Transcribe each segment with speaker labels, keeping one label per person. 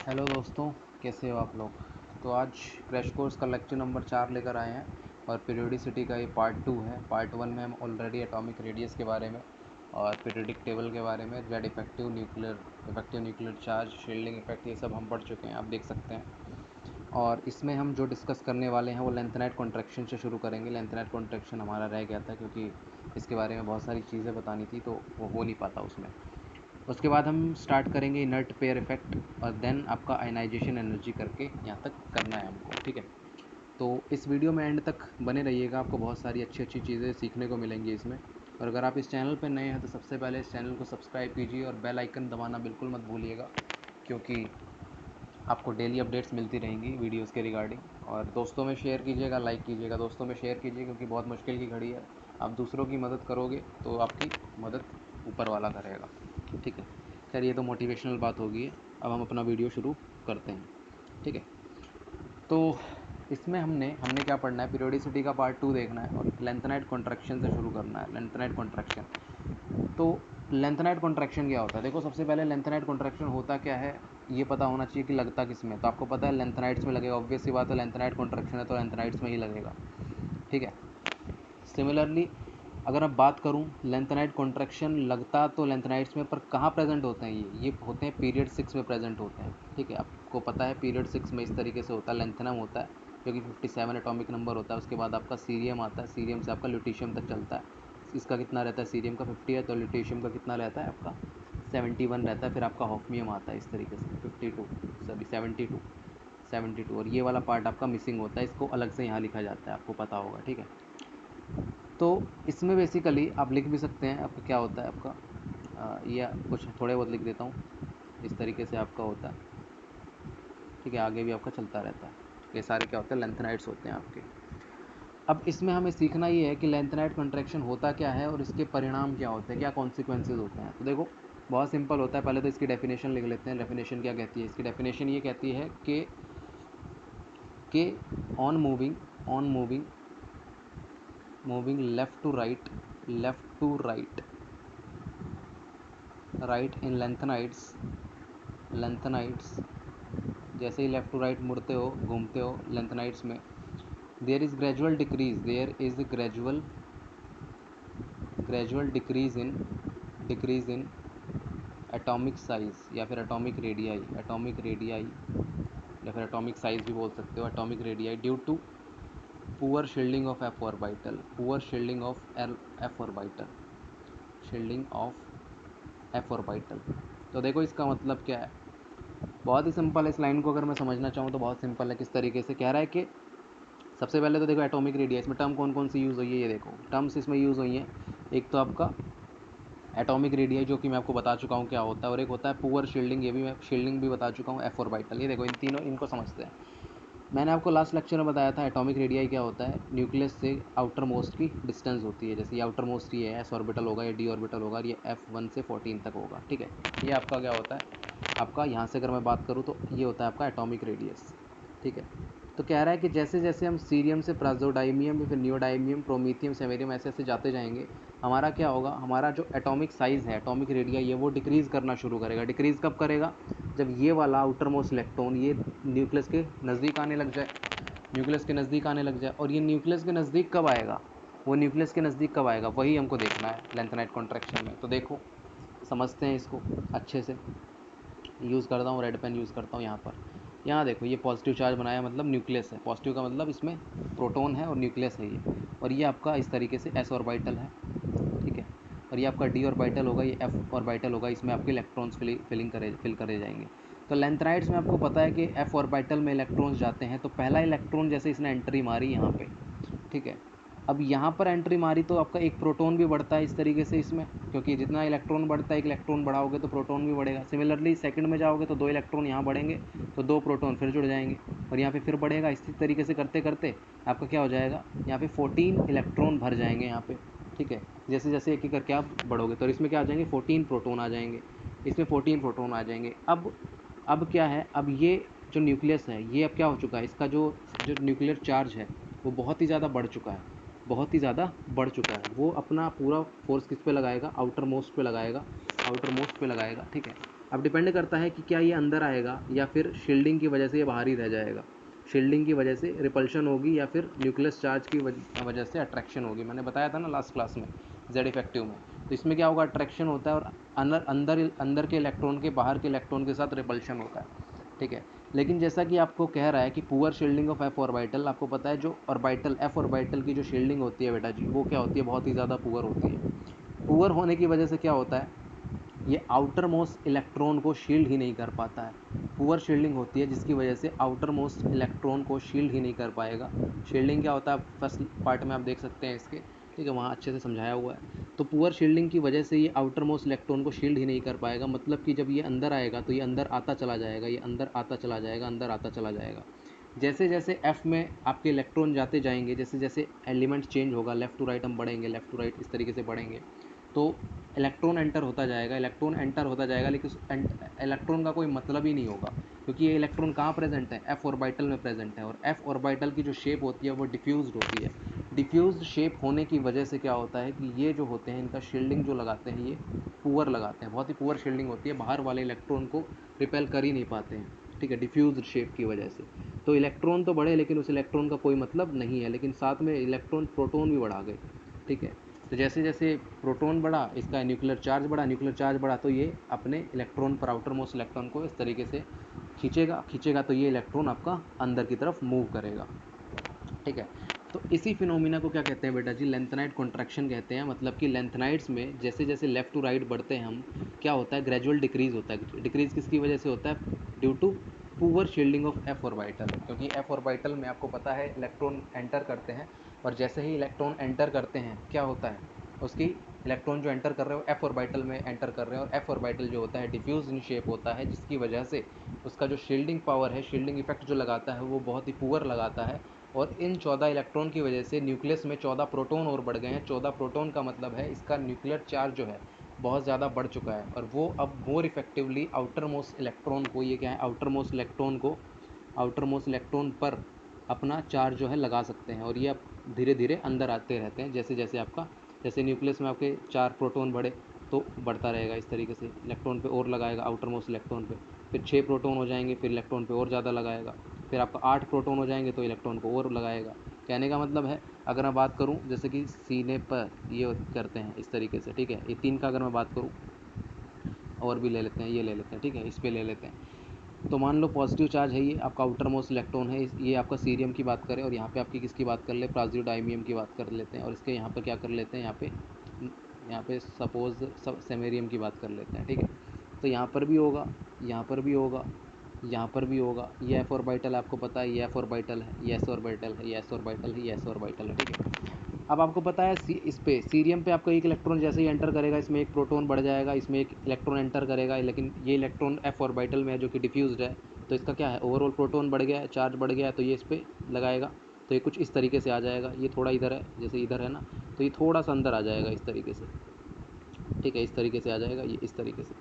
Speaker 1: Hello दोस्तों, कैसे हो आप लोग। तो आज क्रैश कोर्स का लेक्चर नंबर 4 लेकर आए हैं और पीरियोडिसिटी का ये पार्ट 2 है। पार्ट 1 में हम ऑलरेडी एटॉमिक रेडियस के बारे में और पीरियोडिक टेबल के बारे में, Z effective nuclear charge, shielding effect, ये सब हम पढ़ चुके हैं, आप देख सकते हैं। और इसमें हम जो डिस्कस करने वाले हैं वो लेंथेनाइट कॉन्ट्रैक्शन से शुरू करेंगे। लेंथेनाइट कॉन्ट्रैक्शन हमारा रह गया था क्योंकि इसके बारे में बहुत सारी चीज़ें बतानी थी तो वो हो नहीं पाता उसमें। उसके बाद हम स्टार्ट करेंगे इनर्ट पेयर इफेक्ट और देन आपका आयनाइजेशन एनर्जी करके यहाँ तक करना है हमको, ठीक है। तो इस वीडियो में एंड तक बने रहिएगा, आपको बहुत सारी अच्छी अच्छी चीज़ें सीखने को मिलेंगी इसमें। और अगर आप इस चैनल पर नए हैं तो सबसे पहले इस चैनल को सब्सक्राइब कीजिए और बेल आइकन दबाना बिल्कुल मत भूलिएगा, क्योंकि आपको डेली अपडेट्स मिलती रहेंगी वीडियोस के रिगार्डिंग। और दोस्तों में शेयर कीजिएगा, लाइक कीजिएगा, दोस्तों में शेयर कीजिए, क्योंकि बहुत मुश्किल की घड़ी है। आप दूसरों की मदद करोगे तो आपकी मदद ऊपर वाला करेगा, ठीक है। खैर, ये तो मोटिवेशनल बात होगी। अब हम अपना वीडियो शुरू करते हैं, ठीक है। तो इसमें हमने क्या पढ़ना है, पीरियोडिसिटी का पार्ट 2 देखना है और लेंथेनाइट कॉन्ट्रैक्शन से शुरू करना है। लेंथेनाइट कॉन्ट्रैक्शन, तो लेंथेनाइट कॉन्ट्रैक्शन क्या होता है। देखो, सबसे पहले लेंथेनाइट कॉन्ट्रैक्शन होता क्या है ये पता होना चाहिए कि लगता किस में। तो आपको पता है लेंथेनाइट्स में लगेगा, ऑब्वियस सी बात है, लेंथेनाइट कॉन्ट्रैक्शन है तो लेंथेनाइट्स में ही लगेगा, ठीक है। सिमिलरली अगर मैं बात करूं, लेंथेनाइट कॉन्ट्रैक्शन लगता तो लेंथेनाइट्स में, पर कहाँ प्रेजेंट होते हैं ये होते हैं पीरियड 6 में प्रेजेंट होते हैं, ठीक है। आपको पता है पीरियड 6 में इस तरीके से होता है। लेंथेनम होता है जो कि 57 एटॉमिक नंबर होता है। उसके बाद आपका सीरियम आता है, सीरियम से आपका ल्यूटीशियम तक चलता है। इसका कितना रहता है, सीरियम का 50 है, तो ल्यूटीशियम का कितना रहता है आपका 71 रहता है। फिर आपका हॉफमियम आता है इस तरीके से 72, और ये वाला पार्ट आपका मिसिंग होता है, इसको अलग से यहाँ लिखा जाता है, आपको पता होगा, ठीक है। तो इसमें बेसिकली आप लिख भी सकते हैं आपका क्या होता है आपका ये कुछ थोड़े बहुत लिख देता हूँ। इस तरीके से आपका होता है, ठीक है। आगे भी आपका चलता रहता है। ये सारे क्या होते हैं, लेंथेनाइट्स होते हैं आपके। अब इसमें हमें सीखना ये है कि लेंथेनाइट कॉन्ट्रैक्शन होता क्या है और इसके परिणाम क्या होते हैं, क्या कॉन्सिक्वेंसेज होते हैं। तो देखो, बहुत सिंपल होता है। पहले तो इसकी डेफिनेशन लिख लेते हैं। डेफिनेशन क्या कहती है, इसकी डेफिनेशन ये कहती है कि on moving left to right in lanthanides, जैसे ही लेफ़्ट टू राइट मुड़ते हो, घूमते हो लेंथेनाइट्स में, there is gradual decrease in atomic size या फिर एटॉमिक रेडियाई या फिर एटॉमिक साइज़ भी बोल सकते हो, atomic radii, due to poor shielding of f orbital. तो देखो, इसका मतलब क्या है, बहुत ही सिंपल है। इस लाइन को अगर मैं समझना चाहूँ तो बहुत सिंपल है। किस तरीके से कह रहा है कि सबसे पहले तो देखो एटॉमिक रेडियस, इसमें टर्म कौन कौन सी यूज़ हुई है, ये देखो टर्म्स इसमें यूज़ हुई हैं। एक तो आपका एटॉमिक रेडियस जो कि मैं आपको बता चुका हूँ क्या होता है, और एक होता है पुअर शील्डिंग, ये भी मैं शील्डिंग भी बता चुका हूँ, एफ ऑर्बिटल। ये देखो, इन तीनों इनको समझते हैं। मैंने आपको लास्ट लेक्चर में बताया था एटॉमिक रेडियाई क्या होता है, न्यूक्लियस से आउटर मोस्ट की डिस्टेंस होती है। जैसे ये आउटर मोस्ट ये है, एस ऑर्बिटल होगा, ये डी ऑर्बिटल होगा, और ये F1 से 14 तक होगा, ठीक है। ये आपका क्या होता है, आपका यहाँ से अगर मैं बात करूँ तो ये होता है आपका एटॉमिक रेडियस, ठीक है। तो कह रहा है कि जैसे जैसे हम सीरियम से प्राजोडाइमियम या फिर नियोडाइमियम, प्रोमीथियम, सेवेरियम, ऐसे ऐसे जाते जाएंगे, हमारा क्या होगा, हमारा जो एटॉमिक साइज़ है, एटॉमिक रेडियाई है, वो डिक्रीज़ करना शुरू करेगा। डिक्रीज़ कब करेगा, जब ये वाला आउटर मोस्ट इलेक्ट्रॉन ये न्यूक्लियस के नज़दीक आने लग जाए, और ये न्यूक्लियस के नज़दीक कब आएगा, वही हमको देखना है लेंथेनाइट कॉन्ट्रैक्शन में। तो देखो, समझते हैं इसको अच्छे से। यूज़ करता हूँ रेड पेन यूज़ करता हूँ यहाँ पर। यहाँ देखो, ये पॉजिटिव चार्ज बनाया मतलब न्यूक्लियस है, पॉजिटिव का मतलब इसमें प्रोटॉन है और न्यूक्लियस है ये, और ये आपका इस तरीके से एस ऑर्बिटल है, ठीक है। और ये आपका डी ऑर्बिटल होगा, ये एफ ऑर्बिटल होगा, इसमें आपके इलेक्ट्रॉन्स फिल करे जाएंगे। तो लेंथेनाइट्स में आपको पता है कि एफ ऑर्बिटल में इलेक्ट्रॉन्स जाते हैं, तो पहला इलेक्ट्रॉन जैसे इसने एंट्री मारी यहाँ पे, ठीक है। अब यहाँ पर एंट्री मारी तो आपका एक प्रोटॉन भी बढ़ता है इस तरीके से इसमें, क्योंकि जितना इलेक्ट्रॉन बढ़ता है, एक इलेक्ट्रॉन बढ़ाओगे तो प्रोटॉन भी बढ़ेगा। सिमिलरली सेकंड में जाओगे तो 2 इलेक्ट्रॉन यहाँ बढ़ेंगे तो 2 प्रोटॉन फिर जुड़ जाएंगे, और यहाँ पे फिर बढ़ेगा। इसी तरीके से करते करते आपका क्या हो जाएगा, यहाँ पे 14 इलेक्ट्रॉन भर जाएंगे यहाँ पे, ठीक है। जैसे जैसे एक एक करके आप बढ़ोगे तो इसमें क्या आ जाएंगे, 14 प्रोटॉन आ जाएंगे, इसमें 14 प्रोटॉन आ जाएंगे। अब क्या है, अब ये जो न्यूक्लियस है ये अब क्या हो चुका है, इसका जो जो न्यूक्लियर चार्ज है वो बहुत ही ज़्यादा बढ़ चुका है, वो अपना पूरा फोर्स किस पे लगाएगा, आउटर मोस्ट पे लगाएगा, ठीक है। अब डिपेंड करता है कि क्या ये अंदर आएगा या फिर शील्डिंग की वजह से ये बाहर ही रह जाएगा। शील्डिंग की वजह से रिपल्शन होगी या फिर न्यूक्लियस चार्ज की वजह से अट्रैक्शन होगी। मैंने बताया था ना लास्ट क्लास में जेड इफेक्टिव में। तो इसमें क्या होगा, अट्रैक्शन होता है और अंदर के इलेक्ट्रॉन के बाहर के इलेक्ट्रॉन के साथ रिपल्शन होता है, ठीक है। लेकिन जैसा कि आपको कह रहा है कि poor shielding of f orbital, आपको पता है जो ऑर्बिटल एफ ऑर्बिटल की जो शील्डिंग होती है बेटा जी, वो क्या होती है, बहुत ही ज़्यादा पुअर होती है। पुअर होने की वजह से क्या होता है, ये आउटर मोस्ट इलेक्ट्रॉन को शील्ड ही नहीं कर पाता है। पुअर शील्डिंग होती है जिसकी वजह से आउटर मोस्ट इलेक्ट्रॉन को शील्ड ही नहीं कर पाएगा। शील्डिंग क्या होता है फर्स्ट पार्ट में आप देख सकते हैं इसके, ठीक है, वहाँ अच्छे से समझाया हुआ है। तो पुअर शील्डिंग की वजह से ये आउटर मोस्ट इलेक्ट्रॉन को शील्ड ही नहीं कर पाएगा, मतलब कि जब ये अंदर आएगा तो ये अंदर आता चला जाएगा, ये अंदर आता चला जाएगा, अंदर आता चला जाएगा। जैसे जैसे एफ में आपके इलेक्ट्रॉन जाते जाएंगे, जैसे जैसे एलिमेंट चेंज होगा, लेफ़्ट टू राइट हम बढ़ेंगे, लेफ़्ट टू राइट इस तरीके से बढ़ेंगे, तो इलेक्ट्रॉन एंटर होता जाएगा, इलेक्ट्रॉन एंटर होता जाएगा, लेकिन उस इलेक्ट्रॉन का कोई मतलब ही नहीं होगा, क्योंकि ये इलेक्ट्रॉन कहाँ प्रेजेंट है, एफ ऑर्बिटल में प्रेजेंट है। और एफ ऑर्बिटल की जो शेप होती है वो डिफ्यूज्ड होती है। डिफ्यूज्ड शेप होने की वजह से क्या होता है कि ये जो होते हैं इनका शील्डिंग जो लगाते हैं ये पुअर लगाते हैं, बहुत ही पुअर शील्डिंग होती है, बाहर वाले इलेक्ट्रॉन को रिपेल कर ही नहीं पाते हैं, ठीक है, डिफ्यूज्ड शेप की वजह से। तो इलेक्ट्रॉन तो बढ़े लेकिन उस इलेक्ट्रॉन का कोई मतलब नहीं है, लेकिन साथ में इलेक्ट्रॉन प्रोटॉन भी बढ़ा गए, ठीक है। तो जैसे जैसे प्रोटॉन बढ़ा, इसका न्यूक्लियर चार्ज बढ़ा, न्यूक्लियर चार्ज बढ़ा तो ये अपने इलेक्ट्रॉन पर, आउटर मोस्ट इलेक्ट्रॉन को इस तरीके से खींचेगा तो ये इलेक्ट्रॉन आपका अंदर की तरफ मूव करेगा, ठीक है। तो इसी फिनोमिना को क्या कहते हैं बेटा जी, लेंथनाइट कॉन्ट्रैक्शन कहते हैं। मतलब कि लेंथनाइट्स में जैसे जैसे लेफ्ट टू राइट बढ़ते हैं हम, क्या होता है, ग्रेजुअल डिक्रीज होता है। डिक्रीज किसकी वजह से होता है, due to poor shielding of f orbital, क्योंकि एफ ऑर्बिटल में आपको पता है इलेक्ट्रॉन एंटर करते हैं, और जैसे ही इलेक्ट्रॉन एंटर करते हैं क्या होता है, उसकी इलेक्ट्रॉन जो एंटर कर रहे हो एफ ऑर्बिटल में एंटर कर रहे हैं, और एफ ऑर्बिटल जो होता है डिफ्यूज इन शेप होता है, जिसकी वजह से उसका जो शील्डिंग पावर है, शील्डिंग इफेक्ट जो लगाता है वो बहुत ही पुअर लगाता है। और इन 14 इलेक्ट्रॉन की वजह से न्यूक्लियस में 14 प्रोटॉन और बढ़ गए हैं। 14 प्रोटॉन का मतलब है इसका न्यूक्लियर चार्ज जो है बहुत ज़्यादा बढ़ चुका है, और वो अब more effectively outer most electron को, ये क्या है, आउटर मोस्ट इलेक्ट्रॉन पर अपना चार्ज जो है लगा सकते हैं, और ये अब धीरे धीरे अंदर आते रहते हैं। जैसे जैसे आपका, जैसे न्यूक्लियस में आपके 4 प्रोटॉन बढ़े तो बढ़ता रहेगा इस तरीके से, इलेक्ट्रॉन पे और लगाएगा आउटर मोस्ट इलेक्ट्रॉन पे, फिर 6 प्रोटॉन हो जाएंगे, फिर इलेक्ट्रॉन पे और ज़्यादा लगाएगा, फिर आपका 8 प्रोटॉन हो जाएंगे तो इलेक्ट्रॉन को और लगाएगा। कहने का मतलब है, अगर मैं बात करूं जैसे कि सीने पर ये करते हैं इस तरीके से, ठीक है, ये 3 का अगर मैं बात करूं, और भी ले लेते हैं, ये ले लेते हैं, ठीक है, इस पर ले लेते हैं। तो मान लो पॉजिटिव चार्ज है, ये आपका आउटर मोस्ट इलेक्ट्रॉन है, ये आपका सीरियम की बात करें, और यहाँ पे आपकी किसकी बात कर ले, प्राजियोडाइमियम की बात कर लेते हैं, और इसके यहाँ पर क्या कर लेते हैं, यहाँ पे सपोज सब सेमेरियम की बात कर लेते हैं, ठीक है। तो यहाँ पर भी होगा, यहाँ पर भी होगा, यहाँ पर भी होगा। ये एफ ऑर्बिटल आपको पता है, ये एफ ऑर्बिटल है, ये एस ऑर्बिटल है, ये एस ऑर्बिटल है, ये एस ऑर्बिटल है, ठीक है। अब आपको पता है इस पे सीरियम पे आपका एक इलेक्ट्रॉन जैसे ही एंटर करेगा, इसमें एक प्रोटॉन बढ़ जाएगा, इसमें एक इलेक्ट्रॉन एंटर करेगा, लेकिन ये इलेक्ट्रॉन एफ ऑर्बिटल में है जो कि डिफ्यूज्ड है, तो इसका क्या है, ओवरऑल प्रोटॉन बढ़ गया है, चार्ज बढ़ गया है, तो ये इस पर लगाएगा, तो ये कुछ इस तरीके से आ जाएगा। ये थोड़ा इधर है, जैसे इधर है ना, तो ये थोड़ा सा अंदर आ जाएगा इस तरीके से, ठीक है, इस तरीके से आ जाएगा, ये इस तरीके से।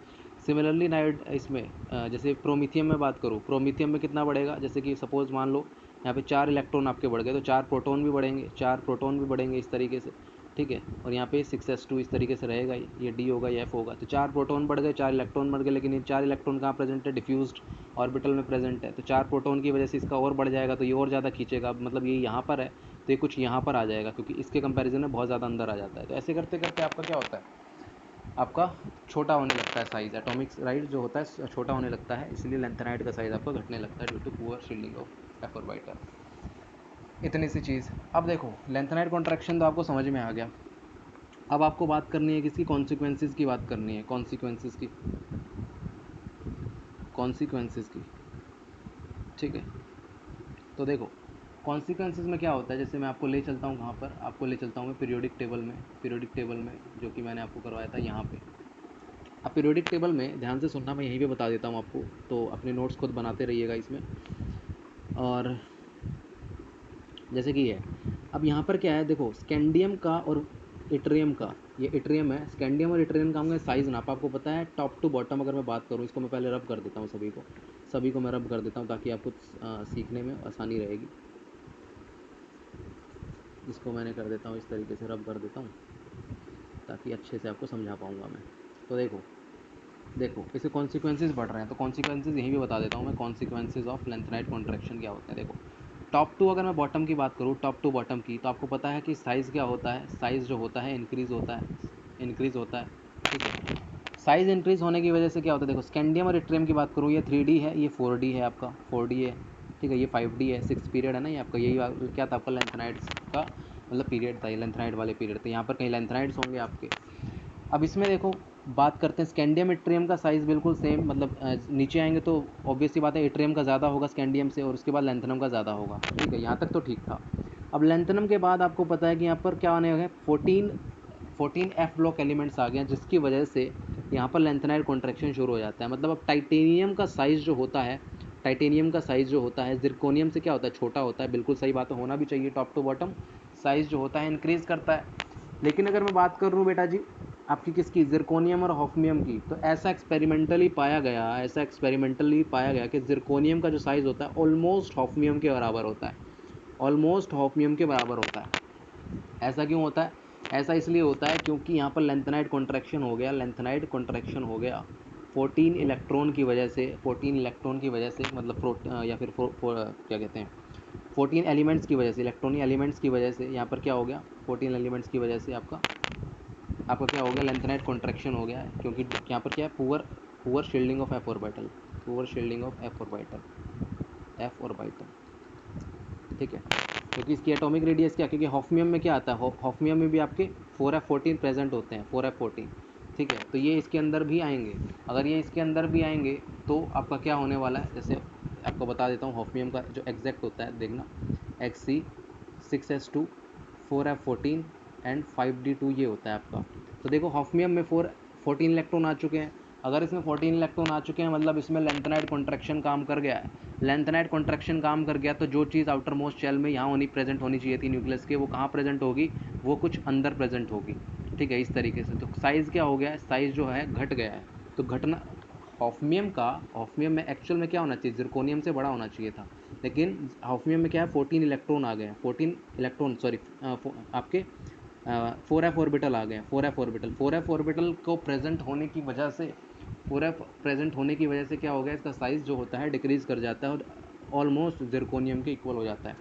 Speaker 1: सिमिलरली नाइट इसमें जैसे प्रोमीथियम में बात करूँ, प्रोमीथियम में कितना बढ़ेगा, जैसे कि सपोज मान लो यहाँ पे 4 इलेक्ट्रॉन आपके बढ़ गए, तो 4 प्रोटॉन भी बढ़ेंगे, 4 प्रोटॉन भी बढ़ेंगे इस तरीके से, ठीक है। और यहाँ पे 6s2 इस तरीके से रहेगा, ये डी होगा, ये एफ होगा। तो 4 प्रोटॉन बढ़ गए, 4 इलेक्ट्रॉन बढ़ गए, लेकिन ये 4 इलेक्ट्रॉन कहाँ प्रेजेंट है, डिफ्यूज्ड ऑर्बिटल में प्रेजेंट है, तो 4 प्रोटॉन की वजह से इसका और बढ़ जाएगा, तो ये और ज़्यादा खींचेगा, मतलब ये यहाँ पर है तो ये कुछ यहाँ पर आ जाएगा, क्योंकि इसके कंपैरिजन में बहुत ज़्यादा अंदर आ जाता है। तो ऐसे करते करते आपका क्या होता है, आपका छोटा होने लगता है साइज़, एटॉमिक राइट जो होता है छोटा होने लगता है, इसलिए लेंथेनाइट का साइज़ आपका घटने लगता है due to poor shielding of f orbital. इतनी सी चीज़। अब देखो लेंथेनाइट कॉन्ट्रैक्शन तो आपको समझ में आ गया। अब आपको बात करनी है किसकी, कॉन्सिक्वेंसेस की बात करनी है, कॉन्सिक्वेंसेस की, ठीक है। तो देखो कॉन्सिक्वेंसेस में क्या होता है, जैसे मैं आपको ले चलता हूँ कहाँ पर, आपको ले चलता हूँ मैं पीरियोडिक टेबल में जो कि मैंने आपको करवाया था यहाँ पे। अब पीरियोडिक टेबल में ध्यान से सुनना, मैं यहीं पे बता देता हूँ आपको, तो अपने नोट्स खुद बनाते रहिएगा इसमें। और जैसे कि है, अब यहाँ पर क्या है, देखो स्कैंडियम का और इट्रियम का, ये इट्रियम है, स्कैंडियम और इट्रियम का हमने साइज़ नापा, आपको पता है टॉप टू बॉटम। अगर मैं बात करूँ, इसको मैं पहले रब कर देता हूँ, सभी को मैं रब कर देता हूँ ताकि आपको सीखने में आसानी रहेगी। इसको मैंने कर देता हूँ इस तरीके से, रब कर देता हूँ ताकि अच्छे से आपको समझा पाऊँगा मैं। तो देखो देखो इसके कॉन्सिक्वेंसेज बढ़ रहे हैं, तो कॉन्सिक्वेंसेज यहीं भी बता देता हूँ मैं, कॉन्सिक्वेंसेज ऑफ लेंथेनाइट कॉन्ट्रैक्शन क्या होते हैं। देखो टॉप टू, अगर मैं बॉटम की बात करूँ, टॉप टू बॉटम की, तो आपको पता है कि साइज़ क्या होता है, साइज़ जो होता है इंक्रीज़ होता है, इंक्रीज़ होता है, ठीक है। साइज़ इंक्रीज़ होने की वजह से क्या होता है, देखो स्कैंडियम और इट्रियम की बात करूँ, ये 3D है, ये 4D है आपका, 4D है, ठीक है, ये 5D है, 6 पीरियड है ना, ये आपका यही क्या था आपका लेंथेनाइट्स का मतलब पीरियड था, ये लेंथेनाइट वाले पीरियड थे, यहाँ पर कहीं लेंथेनाइट्स होंगे आपके। अब इसमें देखो बात करते हैं स्कैंडियम इट्रियम का साइज़ बिल्कुल सेम, मतलब नीचे आएंगे तो ऑब्वियसली बात है इट्रियम का ज़्यादा होगा स्कैंडियम से, और उसके बाद लेंथेनम का ज़्यादा होगा, ठीक है, यहाँ तक तो ठीक था। अब लेंथेनम के बाद आपको पता है कि यहाँ पर क्या आने लगे, 14 एफ ब्लॉक एलिमेंट्स आ गए हैं, जिसकी वजह से यहाँ पर लेंथेनाइट कॉन्ट्रैक्शन शुरू हो जाता है। मतलब अब टाइटेनियम का साइज़ जो होता है, टाइटेनियम का साइज़ जो होता है ज़िरकोनियम से क्या होता है, छोटा होता है, बिल्कुल सही बात है, होना भी चाहिए, टॉप टू बॉटम साइज़ जो होता है इंक्रीज़ करता है। लेकिन अगर मैं बात कर रहा हूँ बेटा जी आपकी किसकी, ज़िरकोनियम और हॉफनियम की, तो ऐसा एक्सपेरिमेंटली पाया गया कि ज़िरकोनियम का जो साइज़ होता है ऑलमोस्ट हॉफनियम के बराबर होता है, ऑलमोस्ट हॉफनियम के बराबर होता है। ऐसा क्यों होता है, ऐसा इसलिए होता है क्योंकि यहाँ पर लेंथेनाइट कॉन्ट्रैक्शन हो गया, लेंथेनाइट कॉन्ट्रैक्शन हो गया 14 इलेक्ट्रॉन की वजह से, 14 इलेक्ट्रॉन की वजह से, मतलब या फिर क्या कहते हैं 14 एलिमेंट्स की वजह से, इलेक्ट्रॉनिक एलिमेंट्स की वजह से यहाँ पर क्या हो गया, 14 एलिमेंट्स की वजह से आपका क्या हो गया, लेंथेनाइट कॉन्ट्रैक्शन हो गया है, क्योंकि यहाँ पर क्या है, poor shielding of f orbital, poor shielding of f orbital, ठीक है। क्योंकि इसकी एटॉमिक रेडियस क्या, क्योंकि हॉफनियम में क्या आता है, हॉफनियम में भी आपके 4f14 प्रेजेंट होते हैं, 4f14, ठीक है, तो ये इसके अंदर भी आएंगे। अगर ये इसके अंदर भी आएंगे तो आपका क्या होने वाला है, जैसे आपको बता देता हूँ हॉफनियम का जो एग्जैक्ट होता है, देखना Xc6s2 4f14 एंड 5d2 ये होता है आपका। तो देखो हॉफनियम में 14 इलेक्ट्रॉन आ चुके हैं, अगर इसमें 14 इलेक्ट्रॉन आ चुके हैं मतलब इसमें लेंथेनाइट कॉन्ट्रैक्शन काम कर गया है, लेंथेनाइट कॉन्ट्रैक्शन काम कर गया, तो जो चीज़ आउटर मोस्ट शेल में यहाँ होनी प्रेजेंट होनी चाहिए थी न्यूक्लियस के, वो कहाँ प्रेजेंट होगी, वो कुछ अंदर प्रेजेंट होगी, ठीक है, इस तरीके से। तो साइज़ क्या हो गया है, साइज़ जो है घट गया है। तो घटना हॉफनियम में एक्चुअल में क्या होना चाहिए, ज़िरकोनियम से बड़ा होना चाहिए था, लेकिन हॉफनियम में क्या है 14 इलेक्ट्रॉन आ गए हैं, 14 इलेक्ट्रॉन सॉरी आपके 4f ऑर्बिटल आ गए हैं, 4f ऑर्बिटल को प्रेजेंट होने की वजह से, 4f प्रेजेंट होने की वजह से क्या हो गया, इसका साइज़ जो होता है डिक्रीज़ कर जाता है और ऑलमोस्ट ज़िरकोनियम के इक्वल हो जाता है।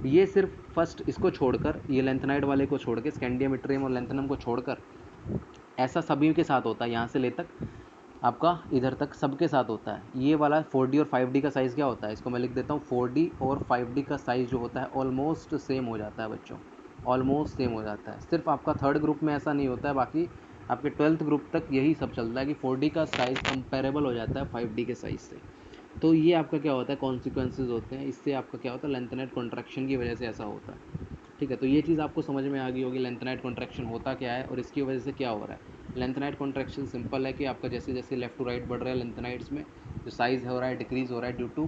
Speaker 1: ये सिर्फ फर्स्ट इसको छोड़कर, ये लेंथेनाइट वाले को छोड़ के, स्कैंडियम इट्रियम और लेंथेनम को छोड़कर ऐसा सभी के साथ होता है, यहाँ से ले तक आपका इधर तक सबके साथ होता है। ये वाला 4D और 5D का साइज़ क्या होता है, इसको मैं लिख देता हूँ, 4D और 5D का साइज़ जो होता है ऑलमोस्ट सेम हो जाता है बच्चों, ऑलमोस्ट सेम हो जाता है। सिर्फ आपका थर्ड ग्रुप में ऐसा नहीं होता है, बाकी आपके 12th ग्रुप तक यही सब चलता है कि 4D का साइज़ कंपेरेबल हो जाता है 5D के साइज़ से। तो ये आपका क्या होता है, कॉन्सिक्वेंसेज होते हैं, इससे आपका क्या होता है, लेंथेनाइट कॉन्ट्रैक्शन की वजह से ऐसा होता है, ठीक है। तो ये चीज़ आपको समझ में आ गई होगी, लेंथेनाइट कॉन्ट्रैक्शन होता क्या है और इसकी वजह से क्या हो रहा है। लेंथेनाइट कॉन्ट्रैक्शन सिंपल है कि आपका जैसे जैसे लेफ्ट टू राइट बढ़ रहा है लेंथेनाइट्स में, जो साइज़ हो रहा है डिक्रीज़ हो रहा है due to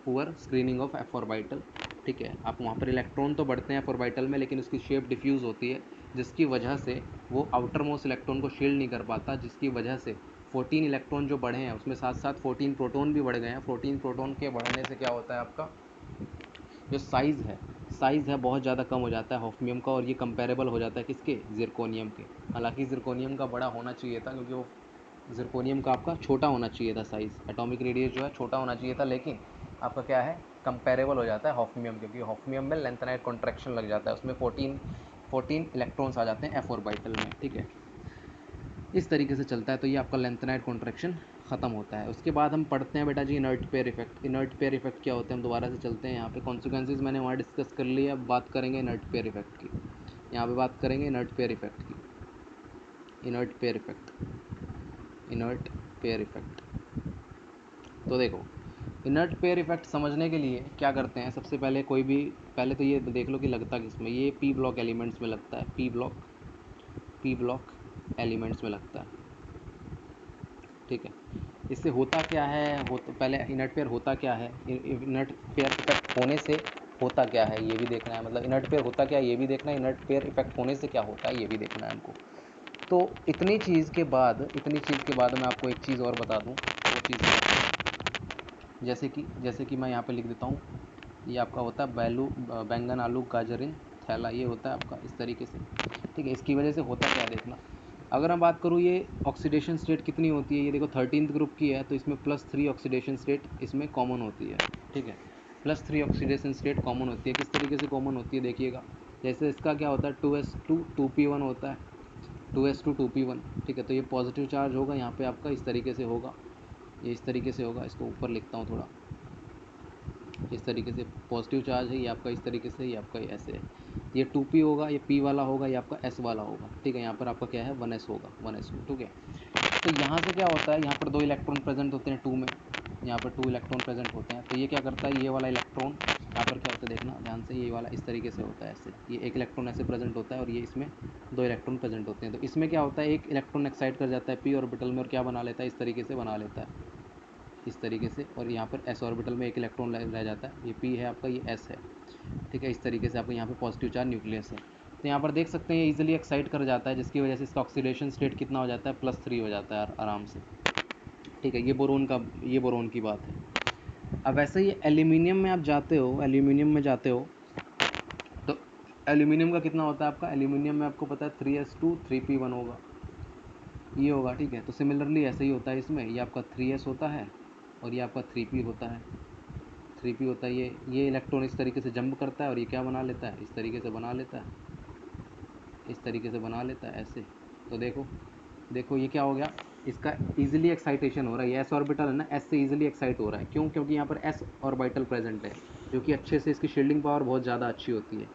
Speaker 1: poor screening of f orbital, ठीक है। आप वहाँ पर इलेक्ट्रॉन तो बढ़ते हैं एफ ऑर्बिटल में, लेकिन उसकी शेप डिफ्यूज़ होती है, जिसकी वजह से वो आउटर मोस्ट इलेक्ट्रॉन को शील्ड नहीं कर पाता, जिसकी वजह से 14 इलेक्ट्रॉन जो बढ़े हैं उसमें साथ साथ 14 प्रोटॉन भी बढ़ गए हैं। 14 प्रोटॉन के बढ़ने से क्या होता है, आपका जो साइज़ है बहुत ज़्यादा कम हो जाता है हॉफनियम का, और ये कंपेरेबल हो जाता है किसके, ज़िरकोनियम के। हालांकि ज़िरकोनियम का बड़ा होना चाहिए था, क्योंकि वो ज़िरकोनियम का आपका छोटा होना चाहिए था साइज़, एटॉमिक रेडियस जो है छोटा होना चाहिए था, लेकिन आपका क्या है, कंपेरेबल हो जाता है हॉफनियम, क्योंकि हॉफनियम में लेंथेनाइट कॉन्ट्रैक्शन लग जाता है, उसमें 14 इलेक्ट्रॉन्स आ जाते हैं एफ ऑर्बिटल में, ठीक है। इस तरीके से चलता है। तो ये आपका लेंथेनाइट कॉन्ट्रैक्शन ख़त्म होता है। उसके बाद हम पढ़ते हैं बेटा जी inert pair effect. Inert pair effect क्या होते हैं, हम दोबारा से चलते हैं। यहाँ पे कॉन्सिक्वेंसेज मैंने वहाँ डिस्कस कर लिया, अब बात करेंगे इनर्ट पेयर इफेक्ट की। यहाँ पे बात करेंगे इनर्ट पेयर इफेक्ट की। Inert pair effect, inert pair effect. तो देखो इनर्ट पेयर इफेक्ट समझने के लिए क्या करते हैं, सबसे पहले कोई भी, पहले तो ये देख लो कि लगता किसमें, ये पी ब्लॉक एलिमेंट्स में लगता है, पी ब्लॉक एलिमेंट्स में लगता है, ठीक है। इससे होता क्या है, पहले इनर्ट पेयर होता क्या है, इनर्ट पेयर इफेक्ट होने से होता क्या है ये भी देखना है, मतलब इनर्ट पेयर होता क्या है ये भी देखना है, इनर्ट पेयर इफेक्ट होने से क्या होता है ये भी देखना है हमको। तो इतनी चीज़ के बाद मैं आपको एक चीज़ और बता दूँ, वो चीज़ जैसे कि मैं यहाँ पे लिख देता हूँ, ये आपका होता है बैंगन आलू गाजर इन थैला, ये होता है आपका इस तरीके से, ठीक है। इसकी वजह से होता क्या है देखना, अगर मैं बात करूँ ये ऑक्सीडेशन स्टेट कितनी होती है, ये देखो 13th ग्रुप की है तो इसमें +3 ऑक्सीडेशन स्टेट इसमें कॉमन होती है, ठीक है, +3 ऑक्सीडेशन स्टेट कॉमन होती है। किस तरीके से कॉमन होती है देखिएगा, जैसे इसका क्या होता है 2s2 2p1 होता है, 2s2 2p1, ठीक है, तो ये पॉजिटिव चार्ज होगा यहाँ पे आपका इस तरीके से होगा, ये इस तरीके से होगा, इसको ऊपर लिखता हूँ थोड़ा, इस तरीके से पॉजिटिव चार्ज है ये आपका, इस तरीके से ये आपका ऐसे है, ये 2p होगा, ये p वाला होगा, ये आपका s वाला होगा, ठीक है, यहाँ पर आपका क्या है 1s होगा, 1s2, ठीक है। तो यहाँ से क्या होता है, यहाँ पर 2 इलेक्ट्रॉन प्रेजेंट होते हैं 2 में, यहाँ पर 2 इलेक्ट्रॉन प्रेजेंट होते हैं, तो ये क्या करता है, ये वाला इलेक्ट्रॉन यहाँ पर क्या होता है देखना ध्यान से, ये वाला इस तरीके से होता है ऐसे, ये एक इलेक्ट्रॉन ऐसे प्रेजेंट होता है और ये इसमें 2 इलेक्ट्रॉन प्रेजेंट होते हैं। तो इसमें क्या होता है, एक इलेक्ट्रॉन एक्साइट कर जाता है p ऑर्बिटल में और क्या बना लेता है, इस तरीके से बना लेता है, इस तरीके से, और यहाँ पर s ऑर्बिटल में एक इलेक्ट्रॉन रह जाता है, ये p है आपका, ये s है, ठीक है, इस तरीके से आपको यहाँ पे पॉजिटिव चार्ज न्यूक्लियस है। तो यहाँ पर देख सकते हैं ये इजीली एक्साइट कर जाता है, जिसकी वजह से इसका ऑक्सीडेशन स्टेट कितना हो जाता है, +3 हो जाता है आराम से, ठीक है, ये बोरोन की बात है। अब वैसे ही एल्यूमिनियम में आप जाते हो, एल्यूमिनियम में जाते हो तो एल्यूमिनियम का कितना होता है आपका, एल्यूमिनियम में आपको पता है 3s2 3p1 होगा, ये होगा, ठीक है। तो सिमिलरली ऐसे ही होता है इसमें, ये आपका 3s होता है और ये आपका 3p होता है, 3p होता है, ये इलेक्ट्रॉन इस तरीके से जंप करता है और ये क्या बना लेता है, इस तरीके से बना लेता है, इस तरीके से बना लेता है ऐसे। तो देखो देखो ये क्या हो गया, इसका इजीली एक्साइटेशन हो रहा है, ये एस ऑर्बिटल है ना, एस से इजीली एक्साइट हो रहा है, क्यों, क्योंकि यहाँ पर एस ऑर्बिटल प्रेजेंट है, जो कि अच्छे से इसकी शील्डिंग पावर बहुत ज़्यादा अच्छी होती है,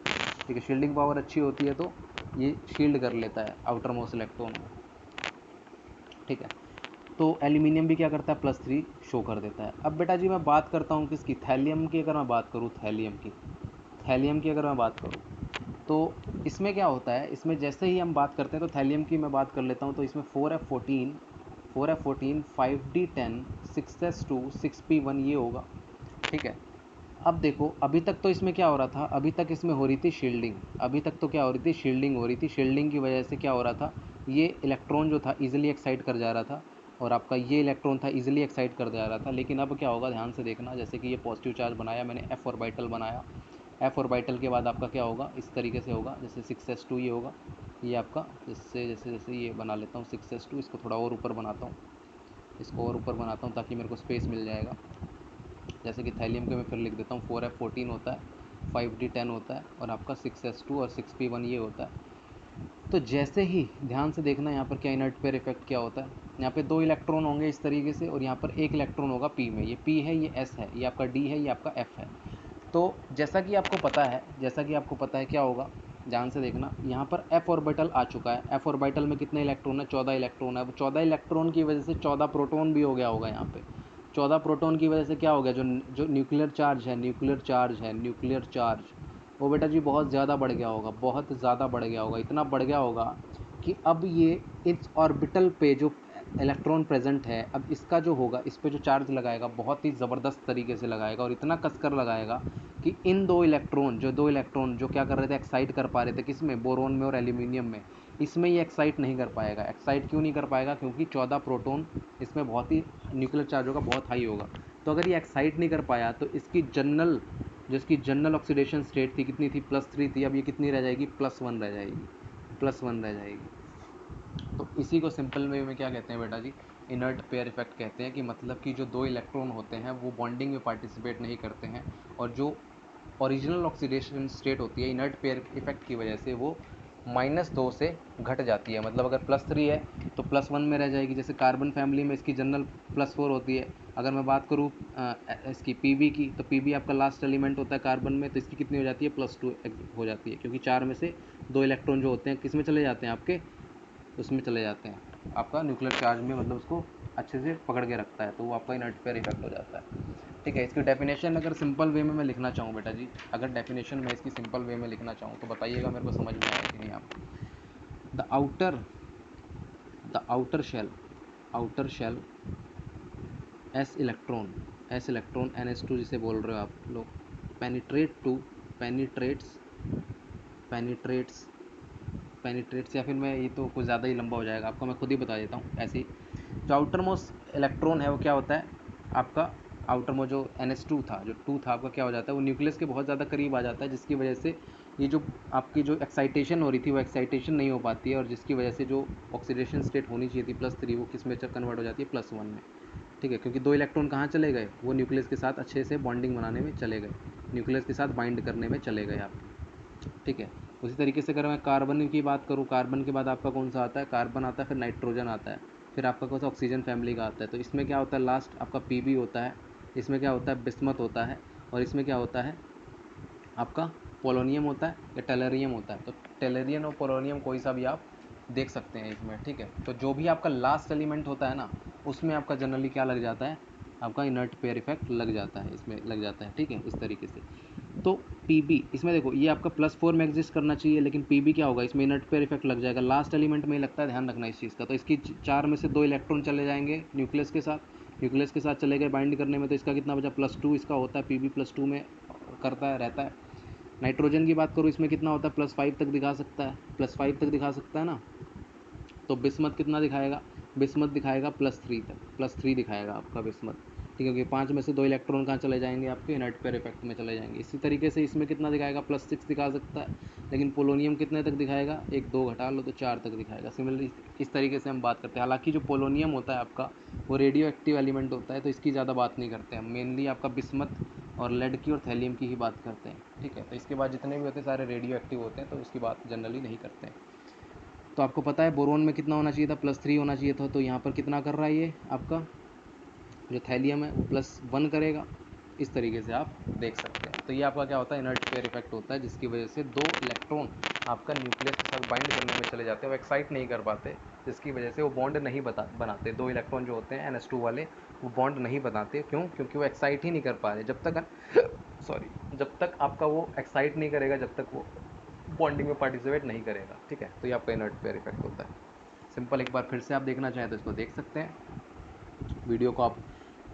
Speaker 1: ठीक है, शील्डिंग पावर अच्छी होती है तो ये शील्ड कर लेता है आउटर मोस्ट इलेक्ट्रॉन को, ठीक है। तो एल्यूमिनियम भी क्या करता है, +3 शो कर देता है। अब बेटा जी मैं बात करता हूँ किसकी, थैलियम की, अगर मैं बात करूँ थैलियम की अगर मैं बात करूँ तो इसमें क्या होता है, इसमें जैसे ही हम बात करते हैं तो थैलियम की मैं बात कर लेता हूँ, तो इसमें 4f14 5d10 6s2 6p1 ये होगा, ठीक है। अब देखो अभी तक तो इसमें क्या हो रहा था, अभी तक इसमें हो रही थी शील्डिंग, अभी तक तो क्या हो रही थी, शील्डिंग हो रही थी, शील्डिंग की वजह से क्या हो रहा था, ये इलेक्ट्रॉन जो था इजीली एक्साइट कर जा रहा था और आपका ये इलेक्ट्रॉन था इजीली एक्साइट कर जा रहा था। लेकिन अब क्या होगा, ध्यान से देखना, जैसे कि ये पॉजिटिव चार्ज बनाया मैंने, एफ ऑर्बिटल बनाया, एफ ऑर्बिटल के बाद आपका क्या होगा, इस तरीके से होगा, जैसे 6s2 ये होगा, ये आपका जैसे जैसे जैसे ये बना लेता हूँ 6s2, इसको थोड़ा और ऊपर बनाता हूँ, इसको और ऊपर बनाता हूँ ताकि मेरे को स्पेस मिल जाएगा। जैसे कि थैलियम के मैं फिर लिख देता हूँ, 4f14 होता है, 5d10 होता है और आपका 6s2 और 6p1 ये होता है। तो जैसे ही ध्यान से देखना यहाँ पर क्या इनर्ट पेयर इफेक्ट क्या होता है, यहाँ पे 2 इलेक्ट्रॉन होंगे इस तरीके से और यहाँ पर 1 इलेक्ट्रॉन होगा p में, ये p है, ये s है, ये आपका d है, ये आपका f है। तो जैसा कि आपको पता है क्या होगा, ध्यान से देखना, यहाँ पर f ऑर्बिटल आ चुका है, f ऑर्बिटल में कितने इलेक्ट्रॉन है, 14 इलेक्ट्रॉन है। अब 14 इलेक्ट्रॉन की वजह से 14 प्रोटॉन भी हो गया होगा यहाँ पे, 14 प्रोटॉन की वजह से क्या हो गया, जो जो न्यूक्लियर चार्ज वो बेटा जी बहुत ज़्यादा बढ़ गया होगा, बहुत ज़्यादा बढ़ गया होगा, इतना बढ़ गया होगा कि अब ये इस ऑर्बिटल पे जो इलेक्ट्रॉन प्रेजेंट है, अब इसका जो होगा, इस पे जो चार्ज लगाएगा बहुत ही ज़बरदस्त तरीके से लगाएगा और इतना कसकर लगाएगा कि इन दो इलेक्ट्रॉन जो क्या कर रहे थे, एक्साइट कर पा रहे थे, किसमें, बोरोन में और एल्यूमिनियम में, इसमें ये एक्साइट नहीं कर पाएगा। एक्साइट क्यों नहीं कर पाएगा, क्योंकि 14 प्रोटॉन इसमें बहुत ही न्यूक्लियर चार्ज होगा, बहुत हाई होगा। तो अगर ये एक्साइट नहीं कर पाया तो इसकी जनरल ऑक्सीडेशन स्टेट थी कितनी थी, +3 थी, अब ये कितनी रह जाएगी, +1 रह जाएगी, +1 रह जाएगी। तो इसी को सिंपल वे में क्या कहते हैं बेटा जी, इनर्ट पेयर इफेक्ट कहते हैं, कि मतलब कि जो 2 इलेक्ट्रॉन होते हैं वो बॉन्डिंग में पार्टिसिपेट नहीं करते हैं और जो ओरिजिनल ऑक्सीडेशन स्टेट होती है इनर्ट पेयर इफेक्ट की वजह से वो -2 से घट जाती है। मतलब अगर +3 है तो +1 में रह जाएगी। जैसे कार्बन फैमिली में इसकी जनरल +4 होती है। अगर मैं बात करूँ इसकी पीबी की, तो पीबी आपका लास्ट एलिमेंट होता है कार्बन में, तो इसकी कितनी हो जाती है, +2 हो जाती है, क्योंकि 4 में से 2 इलेक्ट्रॉन जो होते हैं किस में चले जाते हैं, आपके उसमें चले जाते हैं, आपका न्यूक्लियर चार्ज में, मतलब उसको अच्छे से पकड़ के रखता है, तो वो आपका इनर्ट पेयर इफेक्ट हो जाता है। ठीक है, इसकी डेफिनेशन अगर सिंपल वे में मैं लिखना चाहूँ बेटा जी, अगर डेफिनेशन मैं इसकी सिंपल वे में लिखना चाहूँ तो बताइएगा मेरे को समझ में आया कि नहीं आपको। The outer shell s electron NH2 जिसे बोल रहे हो आप लोग, पेनिट्रेट्स पेनिट्रेट्स या फिर मैं, ये तो कुछ ज़्यादा ही लंबा हो जाएगा, आपको मैं खुद ही बता देता हूँ ऐसे ही। जो आउटर मोस्ट इलेक्ट्रॉन है वो क्या होता है आपका, आउटर मोस्ट जो NH2 था, जो 2 था आपका, क्या हो जाता है, वो न्यूक्लियस के बहुत ज़्यादा करीब आ जाता है, जिसकी वजह से ये जो आपकी जो एक्साइटेशन हो रही थी वो एक्साइटेशन नहीं हो पाती है, और जिसकी वजह से जो ऑक्सीडेशन स्टेट होनी चाहिए थी +3 वो किस में कन्वर्ट हो जाती है +1 में। ठीक है, क्योंकि 2 इलेक्ट्रॉन कहाँ चले गए, वो न्यूक्लियस के साथ अच्छे से बॉन्डिंग बनाने में चले गए, न्यूक्लियस के साथ बाइंड करने में चले गए आप। ठीक है, उसी तरीके से अगर मैं कार्बन की बात करूँ, कार्बन के बाद आपका कौन सा आता है, कार्बन आता है, फिर नाइट्रोजन आता है, फिर आपका कौन सा ऑक्सीजन फैमिली का आता है। तो इसमें क्या होता है, लास्ट आपका पीबी होता है, इसमें क्या होता है, बिस्मथ होता है, और इसमें क्या होता है आपका पोलोनियम होता है या टेलरियम होता है। तो टेलरियम और पोलोनियम कोई सा भी आप देख सकते हैं इसमें। ठीक है, तो जो भी आपका लास्ट एलिमेंट होता है ना, उसमें आपका जनरली क्या लग जाता है, आपका इनर्ट पेयर इफेक्ट लग जाता है, इसमें लग जाता है। ठीक है, इस तरीके से। तो पीबी इसमें देखो, ये आपका +4 में एग्जिस्ट करना चाहिए, लेकिन पीबी क्या होगा, इसमें इनर्ट पेयर इफेक्ट लग जाएगा, लास्ट एलिमेंट में ही लगता है, ध्यान रखना इस चीज़ का। तो इसकी 4 में से 2 इलेक्ट्रॉन चले जाएंगे न्यूक्लियस के साथ, न्यूक्लियस के साथ चले गए बाइंड करने में, तो इसका कितना बचा, +2 इसका होता है, पीबी +2 में करता है, रहता है। नाइट्रोजन की बात करूँ, इसमें कितना होता है, +5 तक दिखा सकता है, +5 तक दिखा सकता है ना। तो बिस्मथ कितना दिखाएगा, बिस्मथ दिखाएगा +3 तक, +3 दिखाएगा आपका बिस्मथ। ठीक है, क्योंकि 5 में से 2 इलेक्ट्रॉन कहाँ चले जाएंगे, आपके इनर्ट पेयर इफेक्ट में चले जाएंगे। इसी तरीके से इसमें कितना दिखाएगा, +6 दिखा सकता है, लेकिन पोलोनियम कितने तक दिखाएगा, 1 2 घटा लो तो 4 तक दिखाएगा। सिमिलरली इस तरीके से हम बात करते हैं। हालांकि जो पोलोनियम होता है आपका, वो रेडियो एक्टिव एलिमेंट होता है, तो इसकी ज़्यादा बात नहीं करते हैं, मेनली आपका बिस्मथ और लेड की और थैलियम की ही बात करते हैं। ठीक है, तो इसके बाद जितने भी होते हैं सारे रेडियो एक्टिव होते हैं, तो उसकी बात जनरली नहीं करते हैं। तो आपको पता है बोरोन में कितना होना चाहिए था, +3 होना चाहिए था, तो यहाँ पर कितना कर रहा है ये आपका जो थैलियम है वो +1 करेगा। इस तरीके से आप देख सकते हैं। तो ये आपका क्या होता है, इनर्ट पेयर इफेक्ट होता है, जिसकी वजह से 2 इलेक्ट्रॉन आपका न्यूक्लियस के साथ बाइंड करने में चले जाते हैं, वो एक्साइट नहीं कर पाते, जिसकी वजह से वो बॉन्ड नहीं बनाते। 2 इलेक्ट्रॉन जो होते हैं NH2 वाले, वो बॉन्ड नहीं बनाते। क्यों, क्योंकि वो एक्साइट ही नहीं कर पा रहे। जब तक जब तक आपका वो एक्साइट नहीं करेगा, जब तक वो बॉन्डिंग में पार्टिसिपेट नहीं करेगा। ठीक है, तो ये आपका इनर्ट पेयर इफेक्ट होता है। सिंपल, एक बार फिर से आप देखना चाहें तो इसको देख सकते हैं, वीडियो को आप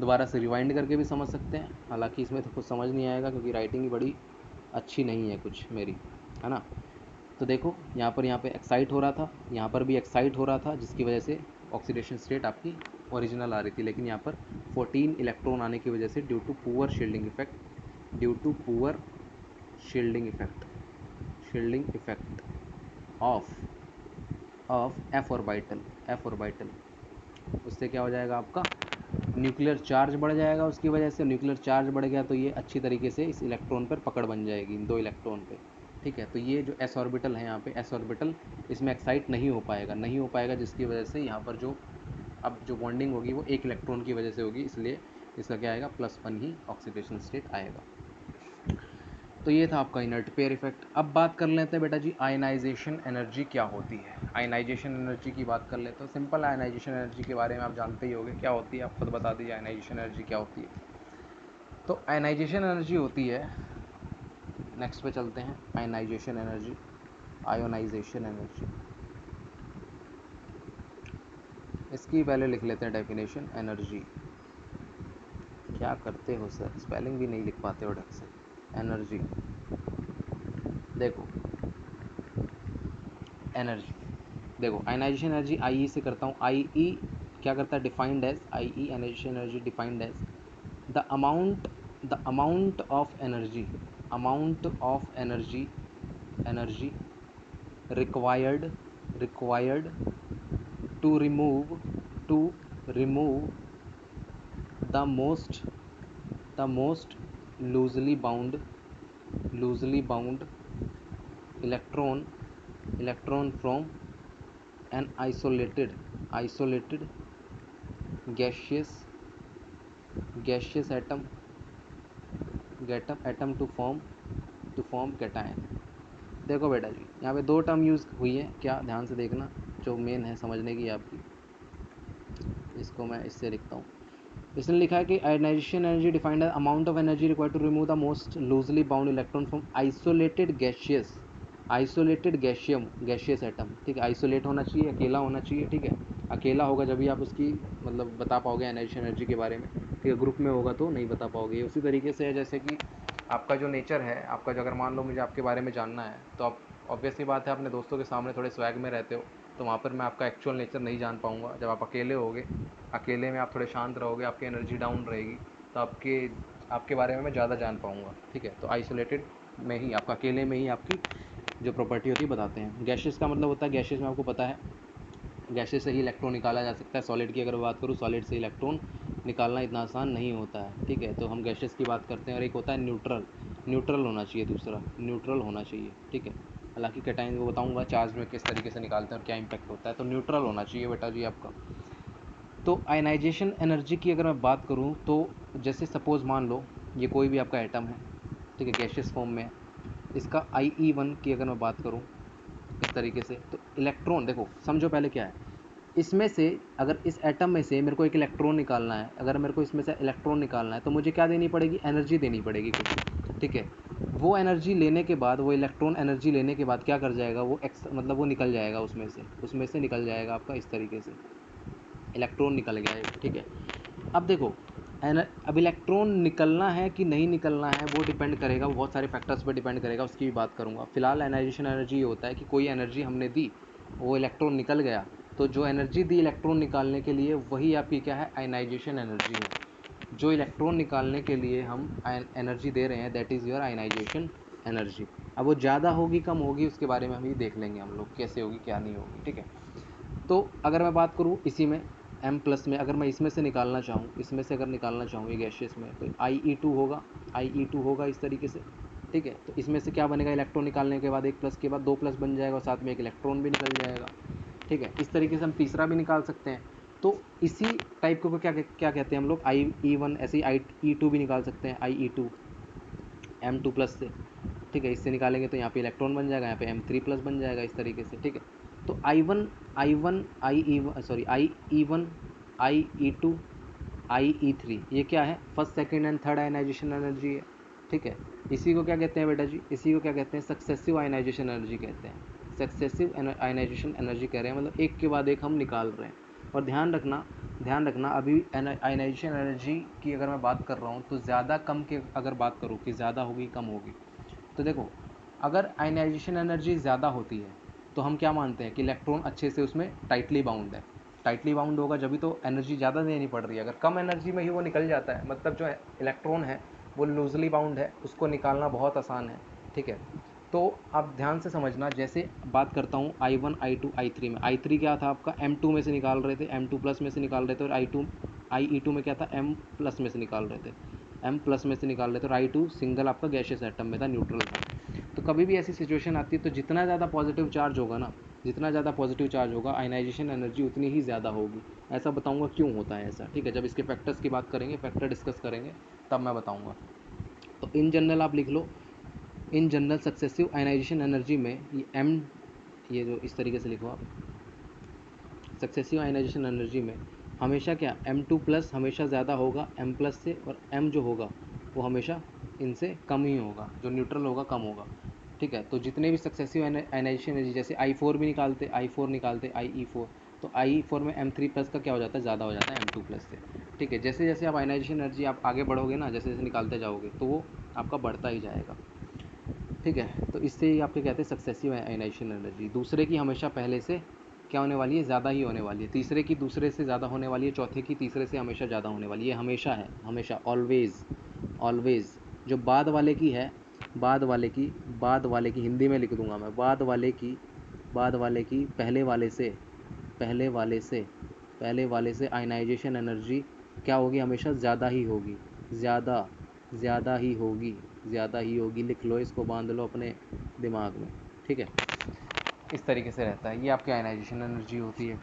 Speaker 1: दोबारा से रिवाइंड करके भी समझ सकते हैं। हालांकि इसमें तो कुछ समझ नहीं आएगा, क्योंकि राइटिंग ही बड़ी अच्छी नहीं है कुछ मेरी, है ना। तो देखो यहाँ पे एक्साइट हो रहा था, यहाँ पर भी एक्साइट हो रहा था, जिसकी वजह से ऑक्सीडेशन स्टेट आपकी ओरिजिनल आ रही थी, लेकिन यहाँ पर 14 इलेक्ट्रॉन आने की वजह से due to poor shielding effect, due to poor shielding effect, shielding effect of f orbital, उससे क्या हो जाएगा, आपका न्यूक्लियर चार्ज बढ़ जाएगा। उसकी वजह से न्यूक्लियर चार्ज बढ़ गया, तो ये अच्छी तरीके से इस इलेक्ट्रॉन पर पकड़ बन जाएगी, इन 2 इलेक्ट्रॉन पे। ठीक है, तो ये जो एस ऑर्बिटल है यहाँ पे, एस ऑर्बिटल इसमें एक्साइट नहीं हो पाएगा, नहीं हो पाएगा, जिसकी वजह से यहाँ पर जो अब जो बॉन्डिंग होगी वो 1 इलेक्ट्रॉन की वजह से होगी, इसलिए इसका क्या आएगा, +1 ही ऑक्सीडेशन स्टेट आएगा। तो ये था आपका इनर्ट पेयर इफेक्ट। अब बात कर लेते हैं बेटा जी, आयनाइजेशन एनर्जी क्या होती है। आयनाइजेशन एनर्जी की बात कर लेते हैं। सिंपल, आयनाइजेशन एनर्जी के बारे में आप जानते ही होंगे क्या होती है, आप खुद बता दीजिए आयनाइजेशन एनर्जी क्या होती है। तो आयनाइजेशन एनर्जी होती है, नेक्स्ट पे चलते हैं, आयनाइजेशन एनर्जी, आयोनाइजेशन एनर्जी, इसकी पहले लिख लेते हैं डेफिनेशन। एनर्जी, क्या करते हो सर, स्पेलिंग भी नहीं लिख पाते हो ढंग से। एनर्जी, देखो एनर्जी, देखो आयनाइजेशन एनर्जी आई से करता हूँ। आई क्या करता है, defined as, I ionization energy defined as the amount of energy, amount of energy, energy required to remove to remove the most the most loosely bound electron from an isolated gaseous gaseous atom to form cation. देखो बेटा जी, यहाँ पे 2 term use हुई है, क्या, ध्यान से देखना, जो मेन है समझने की आपकी। इसको मैं इससे लिखता हूँ। इसने लिखा है कि ionization energy defined as amount of energy required to remove the most loosely bound electron from isolated gaseous atom. ठीक है, आइसोलेट होना चाहिए, अकेला होना चाहिए। ठीक है, अकेला होगा जब भी आप उसकी मतलब बता पाओगे आयनाइजेशन एनर्जी के बारे में। ठीक है, ग्रुप में होगा तो नहीं बता पाओगे। उसी तरीके से है जैसे कि आपका जो नेचर है, आपका जो, अगर मान लो मुझे आपके बारे में जानना है, तो आप ऑब्वियसली बात है अपने दोस्तों के सामने थोड़े स्वैग में रहते हो, तो वहाँ पर मैं आपका एक्चुअल नेचर नहीं जान पाऊँगा। जब आप अकेले होगे, अकेले में आप थोड़े शांत रहोगे, आपकी एनर्जी डाउन रहेगी, तो आपके बारे में मैं ज़्यादा जान पाऊँगा। ठीक है, तो आइसोलेटेड में ही, आपका अकेले में ही आपकी जो प्रॉपर्टी होती है बताते हैं। गैसेस का मतलब होता है, गैसेस में आपको पता है गैसेस से ही इलेक्ट्रॉन निकाला जा सकता है। सॉलिड की अगर बात करूँ, सॉलिड से इलेक्ट्रॉन निकालना इतना आसान नहीं होता है, ठीक है। तो हम गैसेस की बात करते हैं। और एक होता है न्यूट्रल, न्यूट्रल होना चाहिए, दूसरा न्यूट्रल होना चाहिए, ठीक है। हालांकि कैटायन वो बताऊंगा चार्ज में किस तरीके से निकालते हैं और क्या इंपैक्ट होता है। तो न्यूट्रल होना चाहिए बेटा जी आपका। तो आयनाइजेशन एनर्जी की अगर मैं बात करूँ तो जैसे सपोज़ मान लो ये कोई भी आपका एटम है, ठीक है, गैशियस फॉर्म में है। इसका IE1 की अगर मैं बात करूँ इस तरीके से, तो इलेक्ट्रॉन देखो समझो पहले क्या है। इसमें से अगर इस एटम में से मेरे को एक इलेक्ट्रॉन निकालना है, अगर मेरे को इसमें से इलेक्ट्रॉन निकालना है तो मुझे क्या देनी पड़ेगी, एनर्जी देनी पड़ेगी कुछ, ठीक है। वो एनर्जी लेने के बाद, वो इलेक्ट्रॉन एनर्जी लेने के बाद क्या कर जाएगा, वो मतलब वो निकल जाएगा उसमें से निकल जाएगा आपका इस तरीके से, इलेक्ट्रॉन निकल गया, ठीक है। अब देखो अब इलेक्ट्रॉन निकलना है कि नहीं निकलना है वो डिपेंड करेगा, वो बहुत सारे फैक्टर्स पर डिपेंड करेगा, उसकी भी बात करूँगा। फिलहाल आयनाइजेशन एनर्जी ये होता है कि कोई एनर्जी हमने दी, वो इलेक्ट्रॉन निकल गया, तो जो एनर्जी दी इलेक्ट्रॉन निकालने के लिए वही आपकी क्या है, आयनाइजेशन एनर्जी है। जो इलेक्ट्रॉन निकालने के लिए हम एनर्जी दे रहे हैं that is your ionization energy. अब वो ज़्यादा होगी कम होगी उसके बारे में हम ही देख लेंगे हम लोग, कैसे होगी क्या नहीं होगी, ठीक है। तो अगर मैं बात करूँ इसी में M+ में, अगर मैं इसमें से निकालना चाहूँ, इसमें से अगर निकालना चाहूँ ये गैशियस में, तो IE2 होगा इस तरीके से, ठीक है। तो इसमें से क्या बनेगा, इलेक्ट्रॉन निकालने के बाद 1+ के बाद 2+ बन जाएगा और साथ में एक इलेक्ट्रॉन भी निकल जाएगा, ठीक है। इस तरीके से हम तीसरा भी निकाल सकते हैं। तो इसी टाइप को क्या क्या कहते हैं हम लोग, IE1, ऐसे ही IE2 भी निकाल सकते हैं, IE2 M2+ से, ठीक है। इससे निकालेंगे तो यहाँ पे इलेक्ट्रॉन बन जाएगा, यहाँ पे M3+ बन जाएगा इस तरीके से, ठीक है। तो IE1, IE2, IE3 ये क्या है, first second and third ionization energy है, ठीक है। इसी को क्या कहते हैं बेटा जी, इसी को क्या कहते हैं, सक्सेसिव आयनाइजेशन एनर्जी कहते हैं। सक्सेसिव आयनाइजेशन एनर्जी कह रहे हैं मतलब एक के बाद एक हम निकाल रहे हैं। और ध्यान रखना अभी आयनाइजेशन एनर्जी की अगर मैं बात कर रहा हूँ तो ज़्यादा कम की अगर बात करूँ कि ज़्यादा होगी कम होगी, तो देखो अगर आयनाइजेशन एनर्जी ज़्यादा होती है तो हम क्या मानते हैं कि इलेक्ट्रॉन अच्छे से उसमें टाइटली बाउंड है। टाइटली बाउंड होगा जब भी तो एनर्जी ज़्यादा देनी पड़ रही है। अगर कम एनर्जी में ही वो निकल जाता है मतलब जो इलेक्ट्रॉन है वो लूजली बाउंड है, उसको निकालना बहुत आसान है, ठीक है। तो आप ध्यान से समझना, जैसे बात करता हूँ I1, I2, I3 में। I3 क्या था आपका, M2 में से निकाल रहे थे, M2+ में से निकाल रहे थे। और IE2 में क्या था, M+ में से निकाल रहे थे, M+ में से निकाल रहे थे। और I2 सिंगल आपका गैशियस एटम में था, न्यूट्रल था। तो कभी भी ऐसी सिचुएशन आती है तो जितना ज़्यादा पॉजिटिव चार्ज होगा ना, जितना ज़्यादा पॉजिटिव चार्ज होगा आयनाइजेशन एनर्जी उतनी ही ज़्यादा होगी। ऐसा बताऊंगा क्यों होता है ऐसा, ठीक है। जब इसके फैक्टर्स की बात करेंगे, फैक्टर डिस्कस करेंगे तब मैं बताऊंगा। तो इन जनरल आप लिख लो, in general successive ionisation energy में ये जो इस तरीके से लिखो आप, सक्सेसिव आयनाइजेशन एनर्जी में हमेशा क्या, M2+ हमेशा ज़्यादा होगा M+ से, और M जो होगा वो हमेशा इनसे कम ही होगा, जो न्यूट्रल होगा कम होगा, ठीक है। तो जितने भी सक्सेसिव आयनाइजेशन एनर्जी, जैसे I4 भी निकालते, IE4, तो IE4 में M3+ का क्या हो जाता है, ज़्यादा हो जाता है M2+ से, ठीक है। जैसे जैसे आप आयनाइजेशन एनर्जी आप आगे बढ़ोगे ना, जैसे जैसे निकालते जाओगे तो वो आपका बढ़ता ही जाएगा, ठीक है। तो इससे ही आपके कहते हैं सक्सेसिव आयनाइजेशन एनर्जी। दूसरे की हमेशा पहले से क्या होने वाली है, ज़्यादा ही होने वाली है। तीसरे की दूसरे से ज़्यादा होने वाली है, चौथे की तीसरे से हमेशा ज़्यादा होने वाली है, हमेशा है, हमेशा, ऑलवेज़। जो बाद वाले की है, बाद वाले की हिंदी में लिख दूंगा मैं, बाद वाले की पहले वाले से आयनाइजेशन एनर्जी क्या होगी, हमेशा ज़्यादा ही होगी। लिख लो इसको, बांध लो अपने दिमाग में, ठीक है। इस तरीके से रहता है, ये आपकी आयनाइजेशन एनर्जी होती है,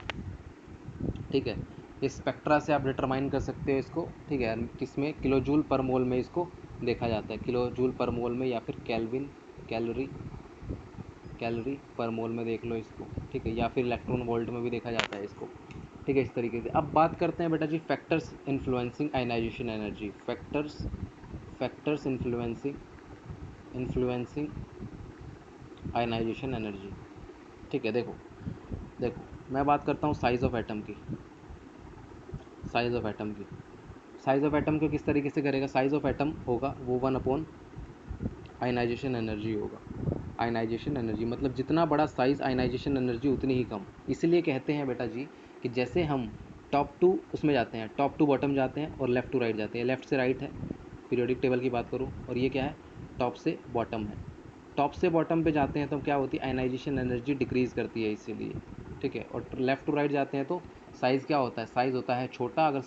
Speaker 1: ठीक है। इस स्पेक्ट्रा से आप डिटरमाइन कर सकते हो इसको, ठीक है। किसमें, किलो जूल पर मोल में इसको देखा जाता है, किलो जूल पर मोल में, या फिर कैलोरी पर मोल में देख लो इसको, ठीक है। या फिर इलेक्ट्रॉन वोल्ट में भी देखा जाता है इसको, ठीक है। इस तरीके से अब बात करते हैं बेटा जी factors influencing ionisation energy, factors influencing ionisation energy, ठीक है। देखो देखो मैं बात करता हूँ साइज़ ऑफ एटम को किस तरीके से करेगा, साइज़ ऑफ एटम होगा वो 1 आयनाइजेशन एनर्जी होगा। आयनाइजेशन एनर्जी मतलब जितना बड़ा साइज़ आयनाइजेशन एनर्जी उतनी ही कम। इसलिए कहते हैं बेटा जी कि जैसे हम टॉप टू उसमें जाते हैं, टॉप टू बॉटम जाते हैं और लेफ़्ट टू राइट जाते हैं, लेफ़्ट से राइट है पीरियोडिक टेबल की बात करूँ, और ये क्या है, टॉप से बॉटम है। टॉप से बॉटम पे जाते हैं तो क्या होती है, आयनाइजेशन एनर्जी डिक्रीज़ करती है इसीलिए, ठीक है। और लेफ़्ट टू राइट जाते हैं तो साइज़ क्या होता है, साइज़ होता है छोटा। अगर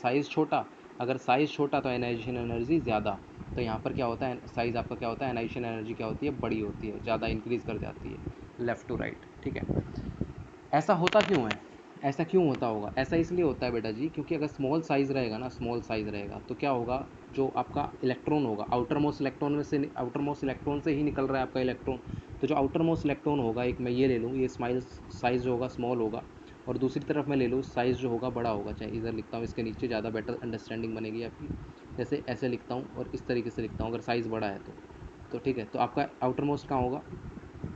Speaker 1: साइज़ छोटा तो आयनाइजेशन एनर्जी ज़्यादा। तो यहाँ पर क्या होता है, साइज़ आपका क्या होता है, आयनाइजेशन एनर्जी क्या होती है, बड़ी होती है, ज़्यादा इंक्रीज़ कर जाती है लेफ़्ट टू राइट, ठीक है। ऐसा होता क्यों है, ऐसा क्यों होता होगा, ऐसा इसलिए होता है बेटा जी क्योंकि अगर स्मॉल साइज़ रहेगा ना, स्मॉल साइज़ रहेगा तो क्या होगा, जो आपका इलेक्ट्रॉन होगा आउटर मोस्ट इलेक्ट्रॉन से ही निकल रहा है आपका इलेक्ट्रॉन। तो जो आउटर मोस्ट इलेक्ट्रॉन होगा, एक मैं ये ले लूँ, ये स्माइल साइज़ जो होगा स्मॉल होगा, और दूसरी तरफ मैं ले लूँ साइज़ जो होगा बड़ा होगा। चाहे इधर लिखता हूँ, इसके नीचे ज़्यादा बेटर अंडरस्टैंडिंग बनेगी आपकी। जैसे ऐसे लिखता हूँ और इस तरीके से लिखता हूँ, अगर साइज़ बड़ा है तो ठीक है। तो आपका आउटर मोस्ट कहाँ होगा,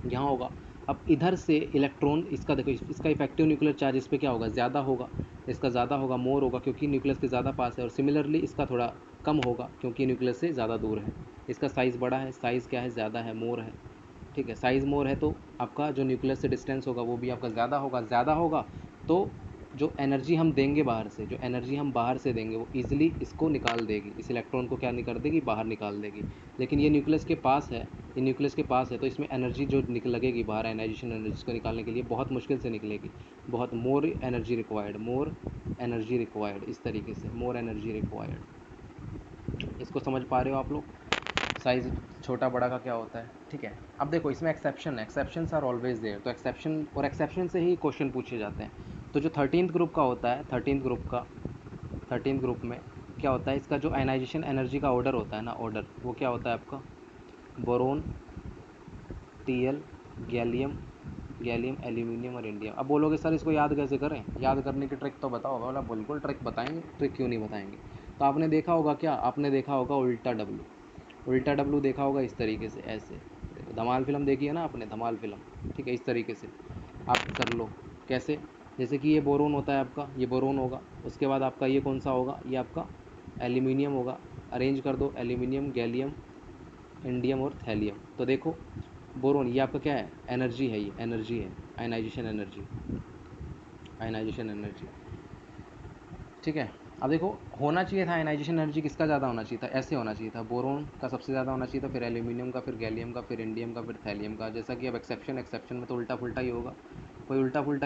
Speaker 1: यहाँ होगा। अब इधर से इलेक्ट्रॉन, इसका देखो, इसका इफेक्टिव न्यूक्लियर चार्ज इस पर क्या होगा, ज़्यादा होगा, इसका ज़्यादा होगा, मोर होगा, क्योंकि न्यूक्लियस के ज़्यादा पास है। और सिमिलरली इसका थोड़ा कम होगा क्योंकि न्यूक्लियस से ज़्यादा दूर है। इसका साइज़ बड़ा है, साइज़ क्या है, ज़्यादा है, मोर है, ठीक है। साइज़ मोर है तो आपका जो न्यूक्लियस से डिस्टेंस होगा वो भी आपका ज़्यादा होगा। तो जो एनर्जी हम देंगे बाहर से, देंगे वो ईजिली इसको निकाल देगी, इस इलेक्ट्रॉन को क्या कर देगी, बाहर निकाल देगी। लेकिन ये न्यूक्लियस के पास है, तो इसमें एनर्जी जो लगेगी बाहर, आयनाइजेशन एनर्जी को निकालने के लिए बहुत मुश्किल से निकलेगी, बहुत मोर एनर्जी रिक्वायर्ड, इस तरीके से मोर एनर्जी रिक्वायर्ड। इसको समझ पा रहे हो आप लोग, साइज़ छोटा बड़ा का क्या होता है, ठीक है। अब देखो इसमें एक्सेप्शंस आर ऑलवेज देयर, तो एक्सेप्शन से ही क्वेश्चन पूछे जाते हैं। तो जो 13th ग्रुप का होता है, 13th ग्रुप में क्या होता है, इसका जो आयनाइजेशन एनर्जी का ऑर्डर होता है ना, ऑर्डर वो क्या होता है आपका, बोरोन, टीएल, गैलियम, एल्यूमिनियम और इंडियम। अब बोलोगे सर इसको याद कैसे करें, याद करने की ट्रिक तो बताओ। बोला बिल्कुल ट्रिक बताएंगे, ट्रिक क्यों नहीं बताएंगे। तो आपने देखा होगा क्या, आपने देखा होगा उल्टा डब्लू देखा होगा इस तरीके से, ऐसे देखो, धमाल फिल्म देखी है ना आपने, धमाल फिल्म, ठीक है। इस तरीके से आप कर लो, कैसे, जैसे कि ये बोरोन होता है आपका, ये बोरोन होगा, उसके बाद आपका ये कौन सा होगा, ये आपका एल्यूमिनियम होगा। अरेंज कर दो, एल्यूमिनियम, गैलियम, इंडियम और थैलियम। तो देखो बोरोन ये आपका क्या है, एनर्जी है, ये एनर्जी है, आयनाइजेशन एनर्जी, ठीक है। अब देखो होना चाहिए था आयनाइजेशन एनर्जी किसका ज़्यादा होना चाहिए था, ऐसे होना चाहिए था, बोरोन का सबसे ज़्यादा होना चाहिए था, फिर एल्यूमिनियम का, फिर गैलियम का, फिर इंडियम का, फिर थैलियम का। जैसा कि अब एक्सेप्शन में तो उल्टा पुल्टा ही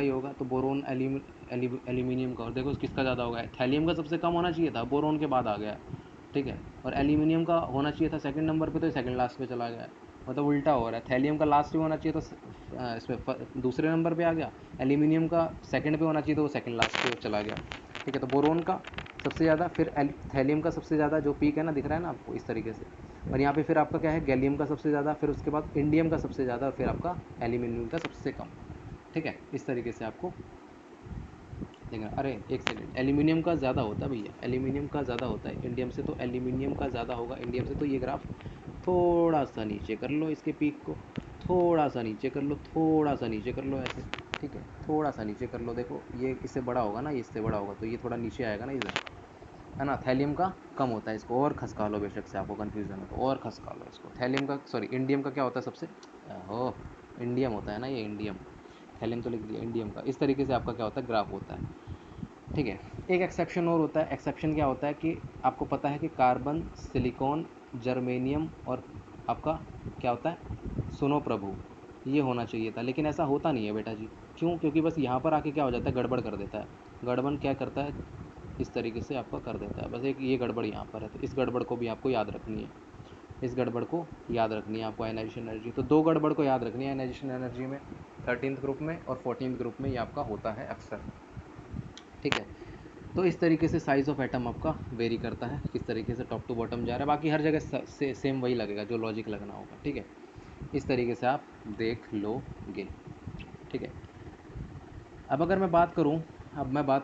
Speaker 1: होगा, तो बोरोन, एल्यूमिनियम का, और देखो किसका ज़्यादा होगा, थैलियम का सबसे कम होना चाहिए था, बोरोन के बाद आ गया, ठीक है। और एल्यूमिनियम का होना चाहिए था सेकंड नंबर पे, तो सेकंड लास्ट पे चला गया, मतलब उल्टा हो रहा है। थैलियम का लास्ट पे होना चाहिए तो इसमें दूसरे नंबर पे आ गया, एल्यूमिनियम का सेकंड पे होना चाहिए तो वो सेकंड लास्ट पे चला गया, ठीक है। तो बोरोन का सबसे ज़्यादा, फिर थैलियम का सबसे ज़्यादा, जो पीक है ना दिख रहा है ना आपको इस तरीके से। और यहाँ पे फिर आपका क्या है, गैलियम का सबसे ज़्यादा, फिर उसके बाद इंडियम का सबसे ज़्यादा, और फिर आपका एल्यूमिनियम का सबसे कम, ठीक है। इस तरीके से आपको देखना। अरे एक सेकेंड, एल्यूमिनियम का ज़्यादा होता है भैया, एल्यूमिनियम का ज़्यादा होता है इंडियम से, तो एल्यूमिनियम का ज़्यादा होगा इंडियम से। तो ये ग्राफ थोड़ा सा नीचे कर लो, इसके पीक को थोड़ा सा नीचे कर लो, ऐसे, ठीक है। थोड़ा सा नीचे कर लो, देखो ये इससे बड़ा होगा ना, ये इससे बड़ा होगा तो ये थोड़ा नीचे आएगा ना इधर, है ना। थैलियम का कम होता है, इसको और खसका लो, बेशक से आपको कन्फ्यूज़न हो तो और खसका लो इसको। थैलियम का, सॉरी, इंडियम का क्या होता है सबसे, ओह, इंडियम होता है ना, ये इंडियम, थैलियम तो लिख दिया, इंडियम का। इस तरीके से आपका क्या होता है, ग्राफ होता है, ठीक है। एक एक्सेप्शन और होता है, एक्सेप्शन क्या होता है कि आपको पता है कि कार्बन, सिलिकॉन, जर्मेनियम और आपका क्या होता है, सुनो प्रभु, ये होना चाहिए था, लेकिन ऐसा होता नहीं है बेटा जी। क्यों, क्योंकि बस यहाँ पर आके क्या हो जाता है, गड़बड़ कर देता है। गड़बड़ क्या करता है, इस तरीके से आपका कर देता है, बस एक ये गड़बड़ यहाँ पर है, तो इस गड़बड़ को भी आपको याद रखनी है, आपको आयनाइजेशन एनर्जी। तो दो गड़बड़ को याद रखनी है आयनाइजेशन एनर्जी में, 13th ग्रुप में और 14th ग्रुप में, ये आपका होता है अक्सर, ठीक है। तो इस तरीके से साइज़ ऑफ एटम आपका वेरी करता है, किस तरीके से टॉप टू बॉटम जा रहा है। बाकी हर जगह सेम वही लगेगा जो लॉजिक लगना होगा, ठीक है। इस तरीके से आप देख लोगे, ठीक है। अब अगर मैं बात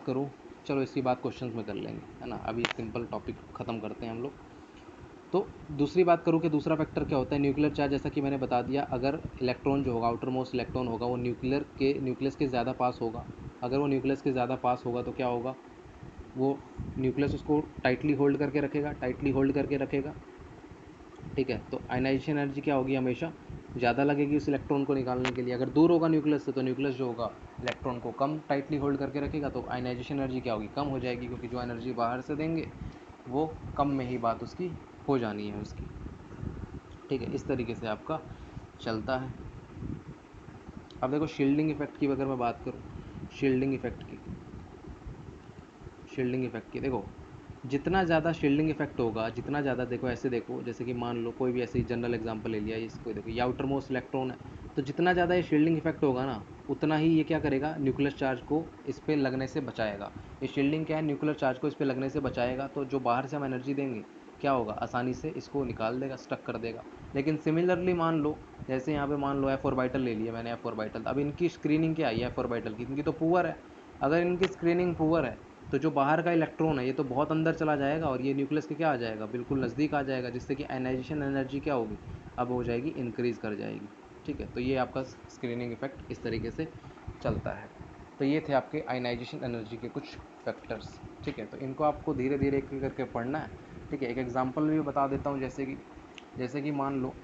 Speaker 1: करूँ, चलो इसकी बात क्वेश्चंस में कर लेंगे, है ना। अभी सिंपल टॉपिक ख़त्म करते हैं हम लोग। तो दूसरी बात करूँ कि दूसरा फैक्टर क्या होता है, न्यूक्लियर चार्ज। जैसा कि मैंने बता दिया, अगर इलेक्ट्रॉन जो होगा, आउटर मोस्ट इलेक्ट्रॉन होगा, वो न्यूक्लियस के ज़्यादा पास होगा। अगर वो न्यूक्लियस के ज़्यादा पास होगा तो क्या होगा, वो न्यूक्लियस उसको टाइटली होल्ड करके रखेगा, ठीक है। तो आयनाइजेशन एनर्जी क्या होगी, हमेशा ज़्यादा लगेगी उस इलेक्ट्रॉन को निकालने के लिए। अगर दूर होगा न्यूक्लियस से तो न्यूक्लियस जो होगा इलेक्ट्रॉन को कम टाइटली होल्ड करके रखेगा, तो आयनाइजेशन एनर्जी क्या होगी, कम हो जाएगी, क्योंकि जो एनर्जी बाहर से देंगे वो कम में ही बात उसकी हो जानी है उसकी, ठीक है, इस तरीके से आपका चलता है। अब देखो शील्डिंग इफेक्ट की अगर मैं बात करूँ, शील्डिंग इफेक्ट की देखो, जितना ज़्यादा शील्डिंग इफेक्ट होगा, जितना ज़्यादा, देखो ऐसे देखो, जैसे कि मान लो कोई भी ऐसे ही जनरल एग्जांपल ले लिया, इसको देखो, ये आउटर मोस्ट इलेक्ट्रॉन है, तो जितना ज़्यादा ये शील्डिंग इफेक्ट होगा ना, उतना ही ये क्या करेगा, न्यूक्लियस चार्ज को इस पर लगने से बचाएगा। ये शील्डिंग क्या है, न्यूक्लियर चार्ज को इस पर लगने से बचाएगा, तो जो बाहर से हम एनर्जी देंगे क्या होगा, आसानी से इसको निकाल देगा, स्टक कर देगा। लेकिन सिमिलरली मान लो, जैसे यहाँ पे मान लो एफ ऑर्बिटल ले लिया मैंने, एफ ऑर्बिटल, अब इनकी स्क्रीनिंग क्या आई है एफ ऑर्बिटल की, इनकी तो पुअर है। अगर इनकी स्क्रीनिंग पुअर है तो जो बाहर का इलेक्ट्रॉन है ये तो बहुत अंदर चला जाएगा और ये न्यूक्लियस के क्या आ जाएगा, बिल्कुल नज़दीक आ जाएगा, जिससे कि आयनाइजेशन एनर्जी क्या होगी, अब हो जाएगी इंक्रीज़ कर जाएगी। ठीक है, तो ये आपका स्क्रीनिंग इफेक्ट इस तरीके से चलता है। तो ये थे आपके आयनाइजेशन एनर्जी के कुछ फैक्टर्स। ठीक है, तो इनको आपको धीरे धीरे एक करके पढ़ना है। ठीक है, एक एग्जांपल भी बता देता हूँ, जैसे कि मान लो,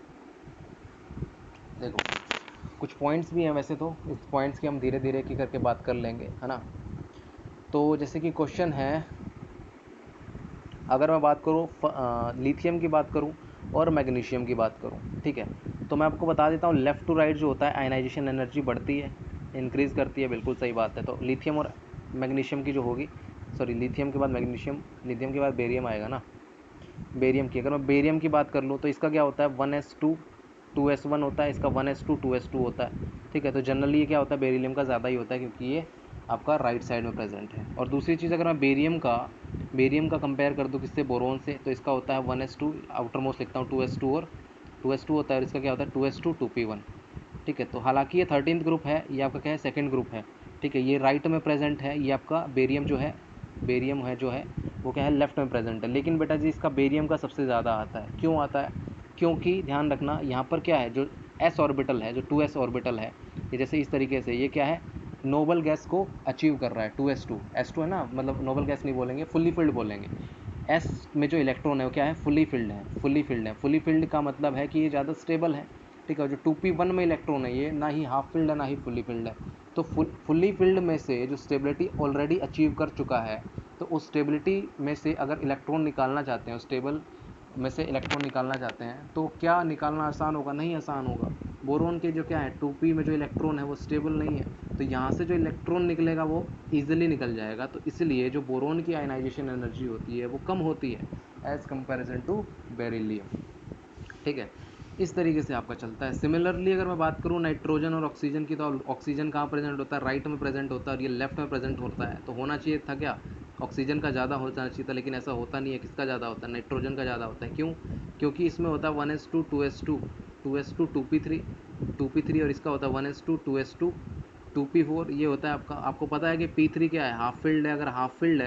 Speaker 1: देखो कुछ पॉइंट्स भी हैं, वैसे तो इस पॉइंट्स की हम धीरे धीरे की करके बात कर लेंगे, है ना। तो जैसे कि क्वेश्चन है, अगर मैं बात करूँ लिथियम की बात करूँ और मैग्नीशियम की बात करूँ, ठीक है, तो मैं आपको बता देता हूँ, लेफ़्ट टू राइट जो होता है आयनाइजेशन एनर्जी बढ़ती है, इंक्रीज़ करती है, बिल्कुल सही बात है। तो लिथियम और मैग्नीशियम की जो होगी, सॉरी लिथियम के बाद मैग्नीशियम, लिथियम के बाद बेरियम आएगा ना, बेरियम की, अगर मैं बेरियम की बात कर लूँ तो इसका क्या होता है, 1s2 2s1 होता है, इसका 1s2 2s2 होता है। ठीक है, तो जनरली ये क्या होता है, बेरिलियम का ज़्यादा ही होता है, क्योंकि ये आपका राइट साइड में प्रेजेंट है। और दूसरी चीज़, अगर मैं बेरियम का कंपेयर कर दूँ किससे, बोरोन से, तो इसका होता है 1s2, आउटर मोस्ट लिखता हूँ 2s2, और 2s2 होता है, और इसका क्या होता है 2s2 2p1। ठीक है, तो हालांकि ये 13th ग्रुप है, ये आपका क्या है, सेकंड ग्रुप है। ठीक है, ये राइट में प्रेजेंट है, ये आपका बेरियम जो है वो क्या है, लेफ्ट में प्रेजेंट है। लेकिन बेटा जी इसका बेरियम का सबसे ज़्यादा आता है, क्यों आता है, क्योंकि ध्यान रखना यहाँ पर क्या है, जो एस ऑर्बिटल है, जो 2s ऑर्बिटल है, ये जैसे इस तरीके से, ये क्या है, नोबल गैस को अचीव कर रहा है, 2s2, s2 है ना, मतलब नोबल गैस नहीं बोलेंगे, फुल्ली फिल्ड बोलेंगे। एस में जो इलेक्ट्रॉन है वो क्या है, फुल्ली फिल्ड का मतलब है कि ये ज़्यादा स्टेबल है। ठीक है, जो 2p1 में इलेक्ट्रॉन है, ये ना ही हाफ फिल्ड है ना ही फुल्ली फिल्ड है। तो फुल्ली फिल्ड में से जो स्टेबिलिटी ऑलरेडी अचीव कर चुका है, तो उस स्टेबिलिटी में से अगर इलेक्ट्रॉन निकालना चाहते हैं, स्टेबल में से इलेक्ट्रॉन निकालना चाहते हैं, तो क्या निकालना आसान होगा, नहीं आसान होगा। बोरोन के जो क्या है 2p में जो इलेक्ट्रॉन है वो स्टेबल नहीं है, तो यहाँ से जो इलेक्ट्रॉन निकलेगा वो ईजिली निकल जाएगा। तो इसलिए जो बोरोन की आयनाइजेशन एनर्जी होती है वो कम होती है एज़ कंपेरिजन टू बेरिलियम। ठीक है, इस तरीके से आपका चलता है। सिमिलरली अगर मैं बात करूँ नाइट्रोजन और ऑक्सीजन की, तो ऑक्सीजन कहाँ प्रेजेंट होता है, राइट में प्रेजेंट होता है, और ये लेफ्ट में प्रेजेंट होता है। तो होना चाहिए था क्या, ऑक्सीजन का ज़्यादा होना चाहिए था, लेकिन ऐसा होता नहीं है। किसका ज़्यादा होता है, नाइट्रोजन का ज़्यादा होता है। क्यों, क्योंकि इसमें होता है 1s2 2s2 2s2 2p3 और इसका होता है 1s2 2s2 2p4। ये होता है आपका, आपको पता है कि p3 क्या है, हाफ फील्ड है। अगर हाफ फील्ड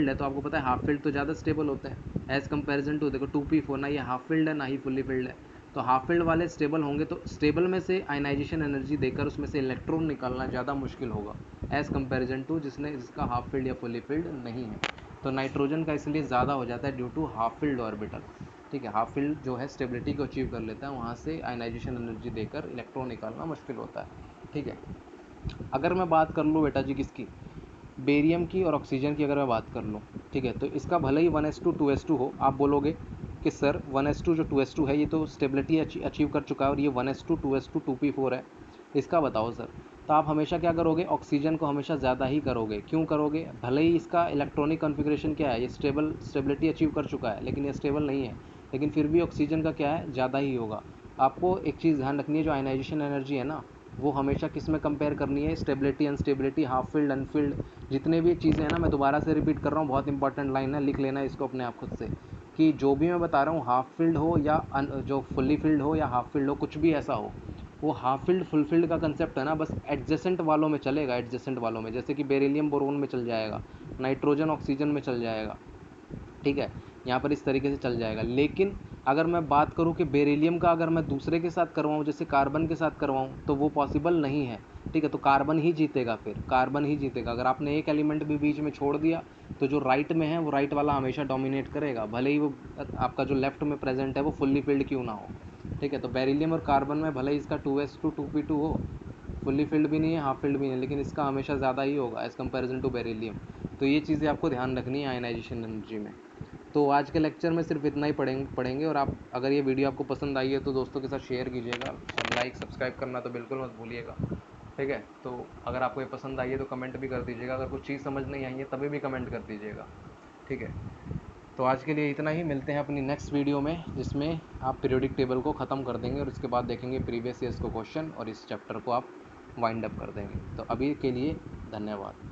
Speaker 1: है तो आपको पता है हाफ फील्ड तो ज़्यादा स्टेबल होता है एज़ कंपेरिजन टू, देखो 2p4, ना ये हाफ फील्ड है ना ही फुल्ली फील्ड है। तो हाफ फील्ड वाले स्टेबल होंगे, तो स्टेबल में से आयनाइजेशन एनर्जी देकर उसमें से इलेक्ट्रॉन निकालना ज़्यादा मुश्किल होगा एज़ कंपेरिजन टू जिसका हाफ फील्ड या फुल्ली फील्ड नहीं है। तो नाइट्रोजन का इसलिए ज़्यादा हो जाता है due to half filled orbital. ठीक है, हाफ फील्ड जो है स्टेबिलिटी को अचीव कर लेता है, वहाँ से आयनाइजेशन एनर्जी देकर इलेक्ट्रॉन निकालना मुश्किल होता है। ठीक है, अगर मैं बात कर लूँ बेटा जी किसकी, बेरियम की और ऑक्सीजन की अगर मैं बात कर लूँ, ठीक है, तो इसका भले ही 1s2 2s2 हो, आप बोलोगे कि सर 1s2 जो 2s2 है ये तो स्टेबिलिटी अचीव कर चुका है, और ये 1s2 2s2 2p4 है, इसका बताओ सर। तो आप हमेशा क्या करोगे, ऑक्सीजन को हमेशा ज़्यादा ही करोगे। क्यों करोगे, भले ही इसका इलेक्ट्रॉनिक कॉन्फ़िगरेशन क्या है, ये स्टेबिलिटी अचीव कर चुका है, लेकिन ये स्टेबल नहीं है, लेकिन फिर भी ऑक्सीजन का क्या है, ज़्यादा ही होगा। आपको एक चीज़ ध्यान रखनी है, जो आयनाइजेशन एनर्जी है ना, वो हमेशा किस में कंपेयर करनी है, stability unstability, half filled unfilled, जितने भी चीज़ें हैं ना, मैं दोबारा से रिपीट कर रहा हूँ, बहुत इंपॉर्टेंट लाइन है, लिख लेना इसको अपने आप खुद से, कि जो भी मैं बता रहा हूँ हाफ फील्ड हो या जो फुल्ली फील्ड हो या हाफ फील्ड हो, कुछ भी ऐसा हो, वो हाफ फील्ड फुल फील्ड का कंसेप्ट है ना, बस एडजेसेंट वालों में चलेगा, एडजेसेंट वालों में, जैसे कि बेरिलियम बोरोन में चल जाएगा, नाइट्रोजन ऑक्सीजन में चल जाएगा। ठीक है, यहाँ पर इस तरीके से चल जाएगा। लेकिन अगर मैं बात करूँ कि बेरिलियम का अगर मैं दूसरे के साथ करवाऊँ, जैसे कार्बन के साथ करवाऊँ, तो वो पॉसिबल नहीं है। ठीक है, तो कार्बन ही जीतेगा, फिर कार्बन ही जीतेगा। अगर आपने एक एलिमेंट भी बीच में छोड़ दिया, तो जो राइट में है वो राइट वाला हमेशा डोमिनेट करेगा, भले ही वो आपका जो लेफ्ट में प्रेजेंट है वो फुल्ली फिल्ड क्यों ना हो। ठीक है, तो बेरिलियम और कार्बन में भले ही इसका 2s2 2p2 हो, फुल्ली फिल्ड भी नहीं है हाफ फील्ड भी नहीं है, लेकिन इसका हमेशा ज़्यादा ही होगा एज़ कंपेरिजन टू बेरिलियम। तो ये चीज़ें आपको ध्यान रखनी है आयनाइजेशन एनर्जी में। तो आज के लेक्चर में सिर्फ इतना ही पढ़ेंगे। और आप अगर ये वीडियो आपको पसंद आई है तो दोस्तों के साथ शेयर कीजिएगा और लाइक सब्सक्राइब करना तो बिल्कुल मत भूलिएगा, ठीक है। तो अगर आपको ये पसंद आई है तो कमेंट भी कर दीजिएगा, अगर कुछ चीज़ समझ नहीं आई है तभी भी कमेंट कर दीजिएगा, ठीक है। तो आज के लिए इतना ही, मिलते हैं अपनी नेक्स्ट वीडियो में जिसमें आप पीरियोडिक टेबल को ख़त्म कर देंगे और उसके बाद देखेंगे प्रीवियस ईयर्स को क्वेश्चन और इस चैप्टर को आप वाइंड अप कर देंगे। तो अभी के लिए धन्यवाद।